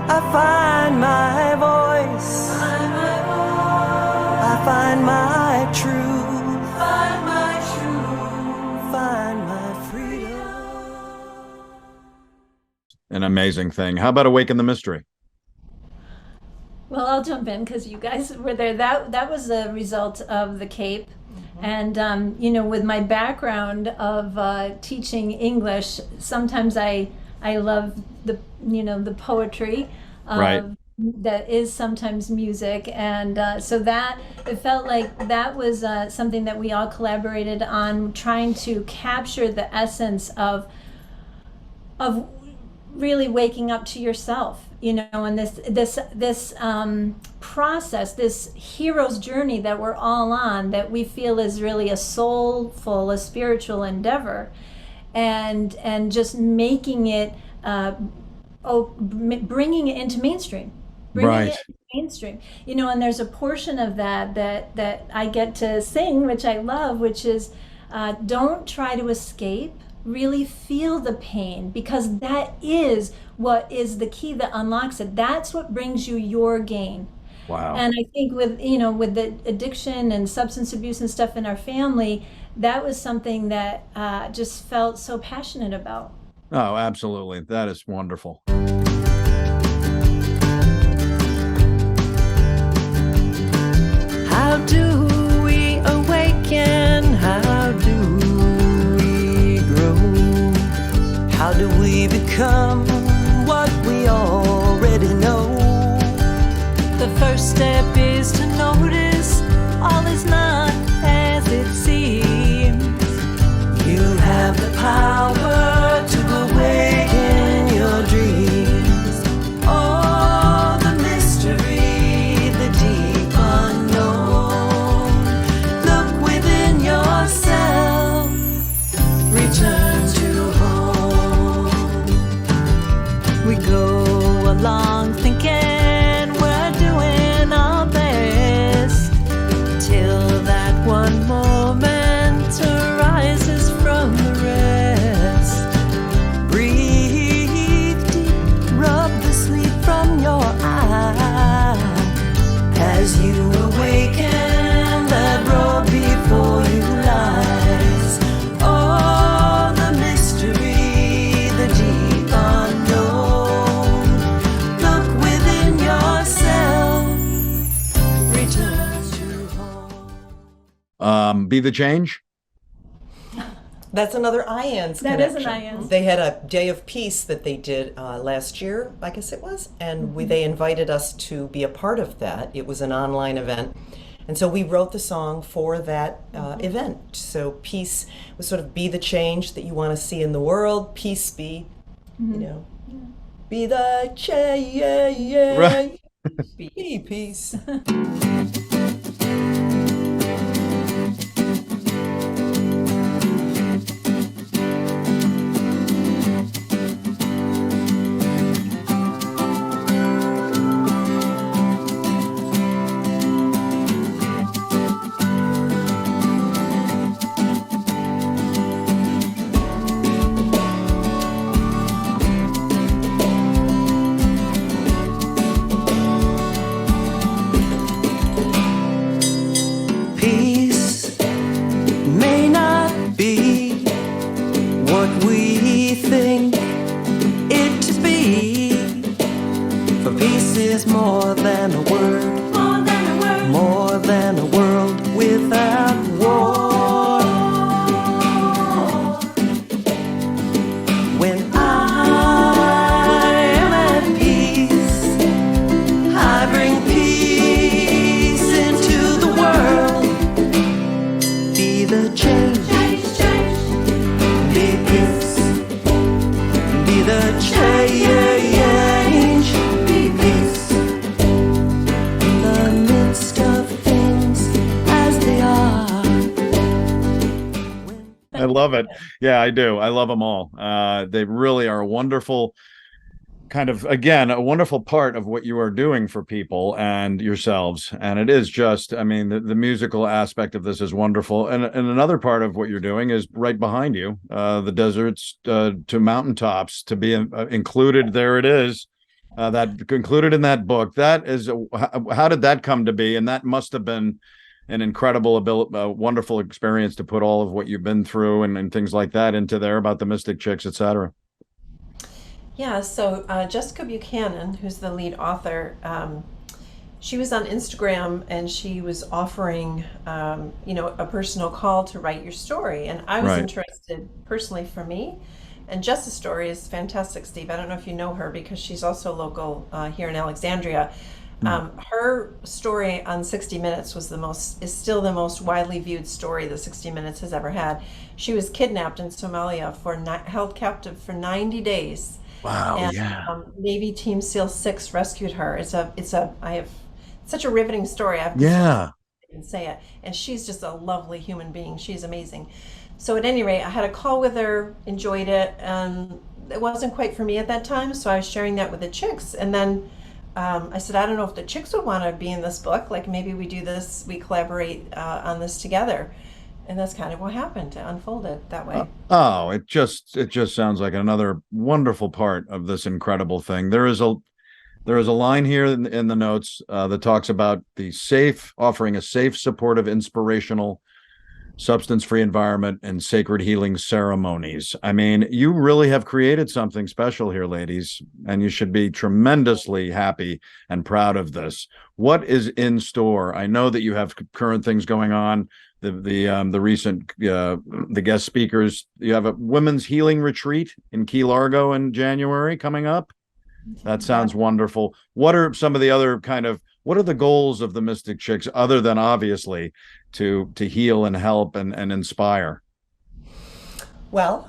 I find my voice, I find my truth, find my freedom. An amazing thing. How about Awaken the Mystery? Well, I'll jump in because you guys were there. That was a result of the Cape. And with my background of teaching English, sometimes I love the poetry, Right. that is sometimes music, and so that it felt like that was something that we all collaborated on, trying to capture the essence of really waking up to yourself, and this process, this hero's journey that we're all on, that we feel is really a soulful, a spiritual endeavor, and just making it, bringing it into mainstream, bringing Right. it into mainstream, and there's a portion of that I get to sing, which I love, which is, don't try to escape, really feel the pain, because that is what is the key that unlocks it. That's what brings you your gain. Wow. And I think with the addiction and substance abuse and stuff in our family, that was something that just felt so passionate about. Oh, absolutely. That is wonderful. How do we awaken? How do we grow? How do we become what we already know? The first step is to notice all is not as it seems. You have the power to awaken your dreams. Oh, the mystery, the deep unknown. Look within yourself, return to home. We go along thinking we're doing our best, till that one moment arises from the rest. Breathe deep, rub the sleep from your eye, as you awaken, that road before you lies. Oh, the mystery, the deep unknown. Look within yourself, return to home. Be the change. That's another IANS That is connection. an IANS. They had a day of peace that they did last year, I guess it was, and they invited us to be a part of that. It was an online event, and so we wrote the song for that event. So peace was sort of be the change that you want to see in the world. Peace be, be the change. Right. Be peace. Peace may not be what we think it to be, for peace is more than a word, more than a world without war. When I am at peace, I bring peace into the world. Be the change, be peace. Be the change, be peace. In the midst of things as they are. I love it. Yeah, I do. I love them all. They really are a wonderful kind of, again, a wonderful part of what you are doing for people and yourselves. And it is just, I mean, the musical aspect of this is wonderful. And another part of what you're doing is right behind you, the deserts to mountaintops, to be included. There it is. That included in that book. That is, how did that come to be? And that must have been an incredible, wonderful experience to put all of what you've been through and things like that into there about the Mystic Chics, etc. Yeah, so Jessica Buchanan, who's the lead author, she was on Instagram and she was offering, a personal call to write your story. And I was Right. interested personally for me And Jess's story is fantastic, Steve. I don't know if you know her because she's also local here in Alexandria. Her story on 60 Minutes is still the most widely viewed story that 60 Minutes has ever had. She was kidnapped in Somalia held captive for 90 days. Wow. And Yeah. Navy Team SEAL 6 rescued her. I have such a riveting story. I have to Yeah. say it. And she's just a lovely human being. She's amazing. So at any rate, I had a call with her, enjoyed it. It wasn't quite for me at that time, so I was sharing that with the Chics. And then I said, I don't know if the Chics would want to be in this book. Like maybe we do this, we collaborate on this together. And that's kind of what happened. It unfolded that way. Oh, it just sounds like another wonderful part of this incredible thing. There is a line here in the notes that talks about offering a safe, supportive, inspirational, substance-free environment and sacred healing ceremonies. I mean, you really have created something special here, ladies, and you should be tremendously happy and proud of this. What is in store? I know that you have current things going on. The recent the guest speakers. You have a women's healing retreat in Key Largo in January coming up. That sounds wonderful. What are some of the other what are the goals of the Mystic Chics other than obviously to heal and help and inspire? Well,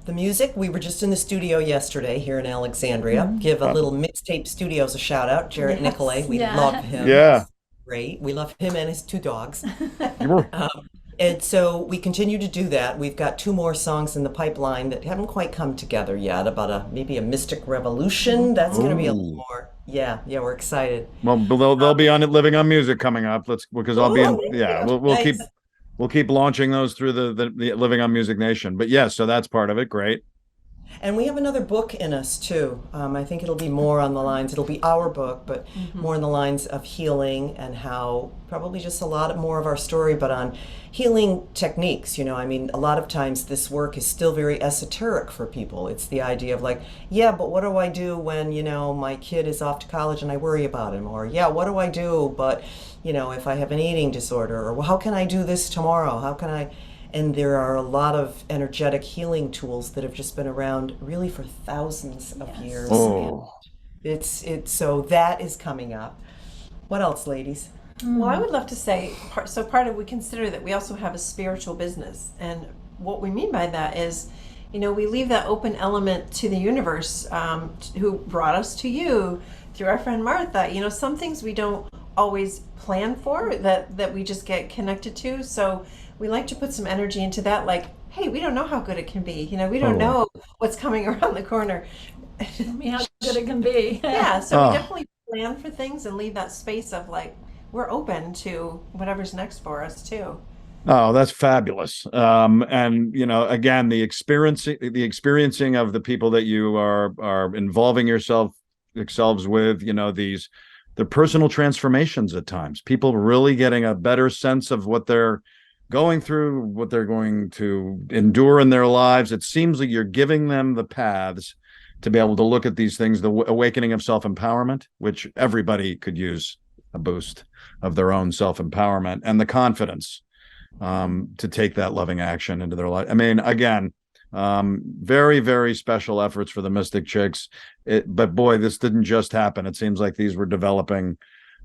the music, we were just in the studio yesterday here in Alexandria. Give a little Mixtape Studios a shout out. Jarrett Yes. Nicolay, we Yeah. love him. Yeah. Great. We love him and his two dogs. And so we continue to do that. We've got two more songs in the pipeline that haven't quite come together yet about maybe a mystic revolution. That's going to be a little more. Yeah, we're excited. Well, they'll be on it, Living on Music coming up. Because I'll be in. Ooh, Yeah, we'll nice. keep launching those through the Living on Music Nation. But yes, so that's part of it. Great. And we have another book in us too. I think it'll be more on the lines, it'll be our book, but more on the lines of healing and how probably just a lot more of our story, but on healing techniques. I mean, a lot of times this work is still very esoteric for people. It's the idea of like, yeah, but what do I do when, my kid is off to college and I worry about him? Or, yeah, what do I do? But, if I have an eating disorder, or well, how can I do this tomorrow? How can I? And there are a lot of energetic healing tools that have just been around really for thousands of years. Oh. It's so that is coming up. What else, ladies? Well, I would love to say, part of we consider that we also have a spiritual business. And what we mean by that is, we leave that open element to the universe who brought us to you through our friend Martha. Some things we don't always plan for that we just get connected to. So we like to put some energy into that, like, hey, we don't know how good it can be. We don't know what's coming around the corner. Tell me how good it can be. Yeah, so we definitely plan for things and leave that space of like, we're open to whatever's next for us too. Oh, that's fabulous. And again, the experiencing of the people that you are involving yourselves with, the personal transformations at times, people really getting a better sense of what they're going through, what they're going to endure in their lives. It seems like you're giving them the paths to be able to look at these things, the awakening of self-empowerment, which everybody could use a boost of their own self-empowerment and the confidence to take that loving action into their life. I mean, again, very, very special efforts for the Mystic Chics. But boy, this didn't just happen. It seems like these were developing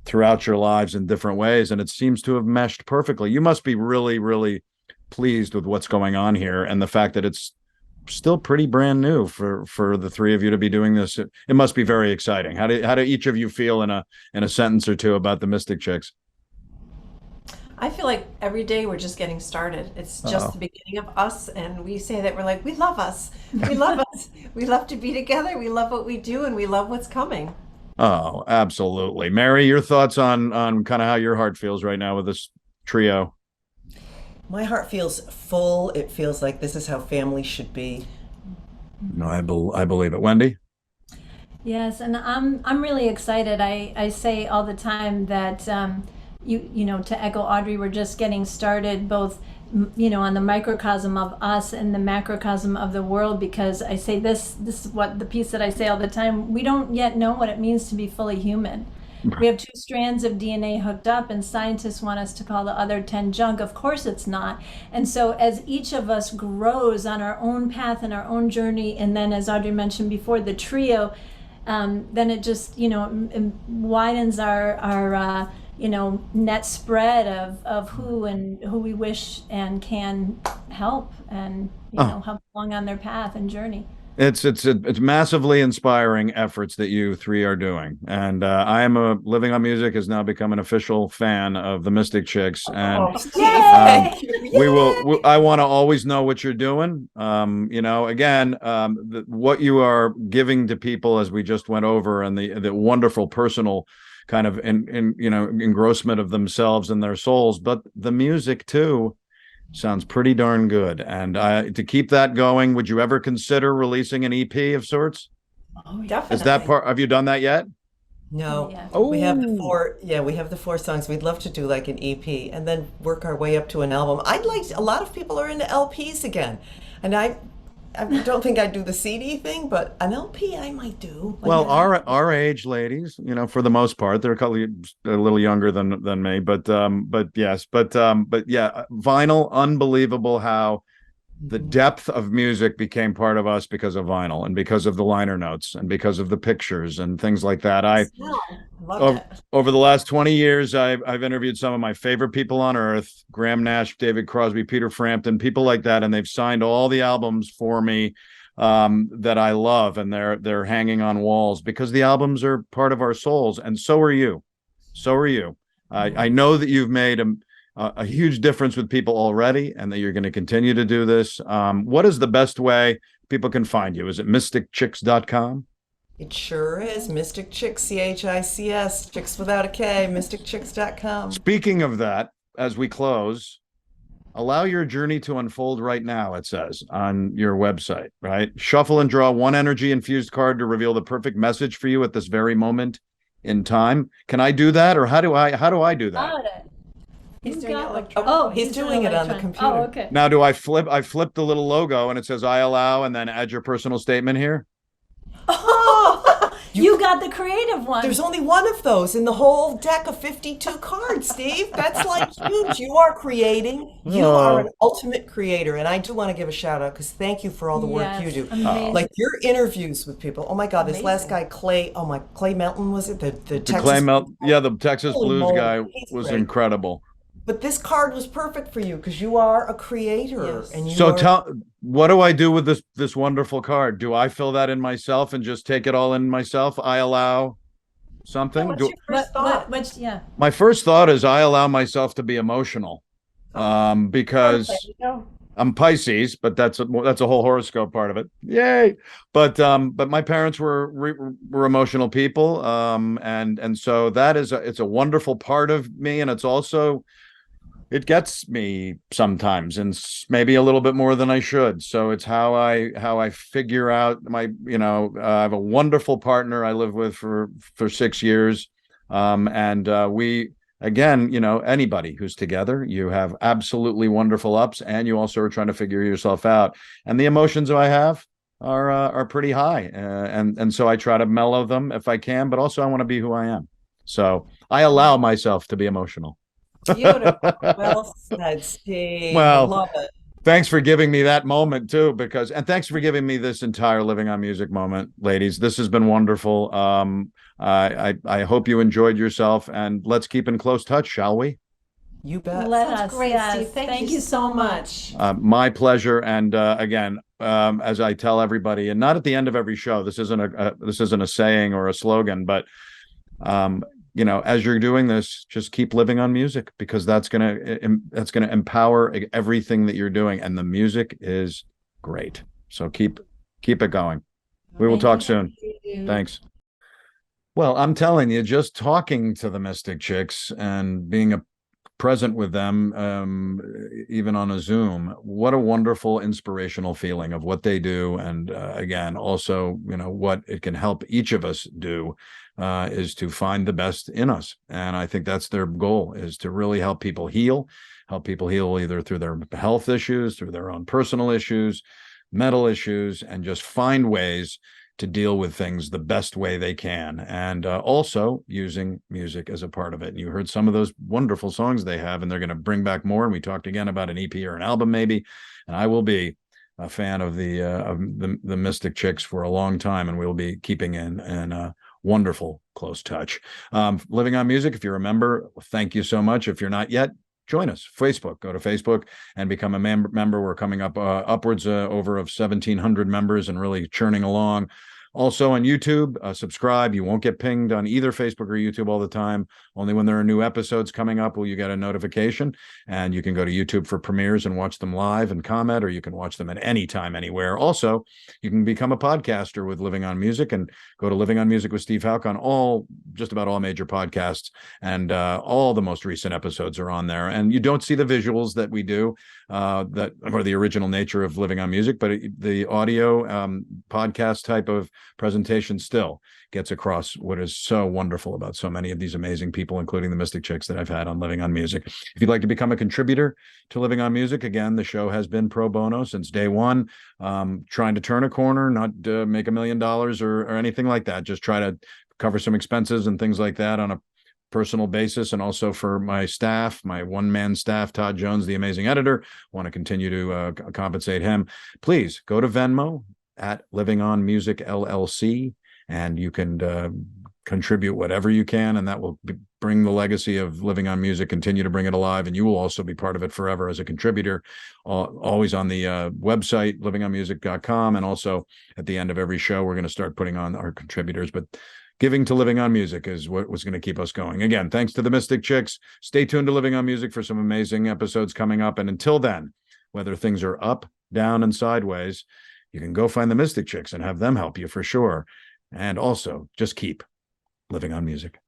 throughout your lives in different ways, and it seems to have meshed perfectly. You must be really, really pleased with what's going on here and the fact that it's still pretty brand new for the three of you to be doing this. It must be very exciting. How do each of you feel in a sentence or two about the Mystic Chics? I feel like every day we're just getting started. It's just the beginning of us, and we say that we're like, we love us. We love us. We love to be together. We love what we do, and we love what's coming. Oh, absolutely. Mary, your thoughts on kind of how your heart feels right now with this trio? My heart feels full. It feels like this is how family should be. No, I believe it. Wendy? Yes, and I'm really excited. I say all the time that to echo Audrey, we're just getting started, both on the microcosm of us and the macrocosm of the world, because I say this is what the piece that I say all the time: we don't yet know what it means to be fully human. we have two strands of DNA hooked up, and scientists want us to call the other 10 junk. Of course it's not. And so as each of us grows on our own path and our own journey, and then as Audrey mentioned before, the trio, then it just, widens our net spread of who we wish and can help, and help along on their path and journey. It's massively inspiring efforts that you three are doing, and I am a Living on Music has now become an official fan of the Mystic Chicks, and Thank you. we will. I want to always know what you're doing. Again, what you are giving to people, as we just went over, and the wonderful personal kind of engrossment of themselves and their souls, but the music too sounds pretty darn good. And to keep that going, would you ever consider releasing an EP of sorts? Oh, definitely. Is that part? Have you done that yet? No, Yeah. we have the four. Yeah, we have the four songs. We'd love to do like an EP and then work our way up to an album. I'd like. A lot of people are into LPs again, and I don't think I'd do the CD thing, but an LP I might do. Well, our age ladies, for the most part, they're a little younger than me, but yes, but yeah, vinyl, unbelievable how the depth of music became part of us because of vinyl and because of the liner notes and because of the pictures and things like that. Over the last 20 years, I've interviewed some of my favorite people on earth: Graham Nash, David Crosby, Peter Frampton, people like that, and they've signed all the albums for me that I love, and they're hanging on walls because the albums are part of our souls, and so are you. So are you. I know that you've made a huge difference with people already, and that you're going to continue to do this. What is the best way people can find you? Is it mysticchics.com? It sure is. Mystic Chics, CHICS, Chicks without a K, mysticchics.com. Speaking of that, as we close, allow your journey to unfold right now, it says on your website, right? Shuffle and draw one energy infused card to reveal the perfect message for you at this very moment in time. Can I do that, or how do I do that? Got it. He's Who's doing it got- electronically. Oh, he's doing it on the electronic. computer. Oh, okay. Now, do I flip the little logo and it says I allow, and then add your personal statement here? Oh, You got the creative one. there's only one of those in the whole deck of 52 cards, Steve. That's like huge. You are creating. You are an ultimate creator. And I do want to give a shout out because thank you for all the work Yes, you do. amazing. Like your interviews with people. Oh my God, this last Amazing. guy, Clay. Oh my, Clay Melton, was it? The Texas. Clay the Texas Holy Blues moly, guy he's was great. incredible. But this card was perfect for you because you are a creator. Yes. And you So are, what do I do with this wonderful card? Do I fill that in myself and just take it all in myself? I allow something. What's your first thought? Yeah. My first thought is I allow myself to be emotional, because There you go. I'm Pisces, but that's a whole horoscope part of it. Yay! But my parents were emotional people, and so it's a wonderful part of me, and it's also, it gets me sometimes, and maybe a little bit more than I should. So it's how I figure out I have a wonderful partner I live with for 6 years, and we. Again, anybody who's together, you have absolutely wonderful ups, and you also are trying to figure yourself out. And the emotions I have are pretty high, and so I try to mellow them if I can, but also I want to be who I am. So I allow myself to be emotional. beautiful. Well said, Steve. Well, Love it. Thanks for giving me that moment too, and thanks for giving me this entire Living on Music moment, ladies. This has been wonderful. I hope you enjoyed yourself, and let's keep in close touch, shall we? You bet. Let Sounds us. great, Yes. Steve. Thank you so much. My pleasure. And again, as I tell everybody, and not at the end of every show, this isn't a saying or a slogan, but as you're doing this, just keep living on music, because that's gonna empower everything that you're doing, and the music is great. So keep it going. We will talk soon. Thanks. Well, I'm telling you, just talking to the Mystic Chicks and being present with them, even on a Zoom, what a wonderful inspirational feeling of what they do. And again, also, what it can help each of us do is to find the best in us. And I think that's their goal, is to really help people heal either through their health issues, through their own personal issues, mental issues, and just find ways to deal with things the best way they can, and also using music as a part of it. And you heard some of those wonderful songs they have, and they're going to bring back more. And we talked again about an EP or an album maybe, and I will be a fan of the Mystic Chics for a long time, and we'll be keeping in wonderful close touch. Living on Music, if you're a member, thank you so much. If you're not yet, join us. Facebook, go to Facebook and become a member. We're coming up upwards over of 1,700 members and really churning along. Also on YouTube, subscribe. You won't get pinged on either Facebook or YouTube all the time. Only when there are new episodes coming up will you get a notification. And you can go to YouTube for premieres and watch them live and comment, or you can watch them at any time, anywhere. Also, you can become a podcaster with Living on Music and go to Living on Music with Steve Houck on just about all major podcasts. And all the most recent episodes are on there. And you don't see the visuals that we do, that are the original nature of Living on Music, but the audio podcast type of presentation still gets across what is so wonderful about so many of these amazing people, including the Mystic Chics that I've had on Living on Music. If you'd like to become a contributor to Living on Music, again, the show has been pro bono since day one, trying to turn a corner, not make $1 million or anything like that. Just try to cover some expenses and things like that on a personal basis, and also for my staff, my one-man staff, Todd Jones, the amazing editor. Want to continue to compensate him. Please go to Venmo at Living on Music LLC, and you can contribute whatever you can, and that will bring the legacy of Living on Music, continue to bring it alive, and you will also be part of it forever as a contributor, always on the website, livingonmusic.com, and also at the end of every show, we're going to start putting on our contributors, but giving to Living on Music is what was going to keep us going. Again, thanks to the Mystic Chics. Stay tuned to Living on Music for some amazing episodes coming up, and until then, whether things are up, down, and sideways, you can go find the Mystic Chics and have them help you for sure. And also, just keep living on music.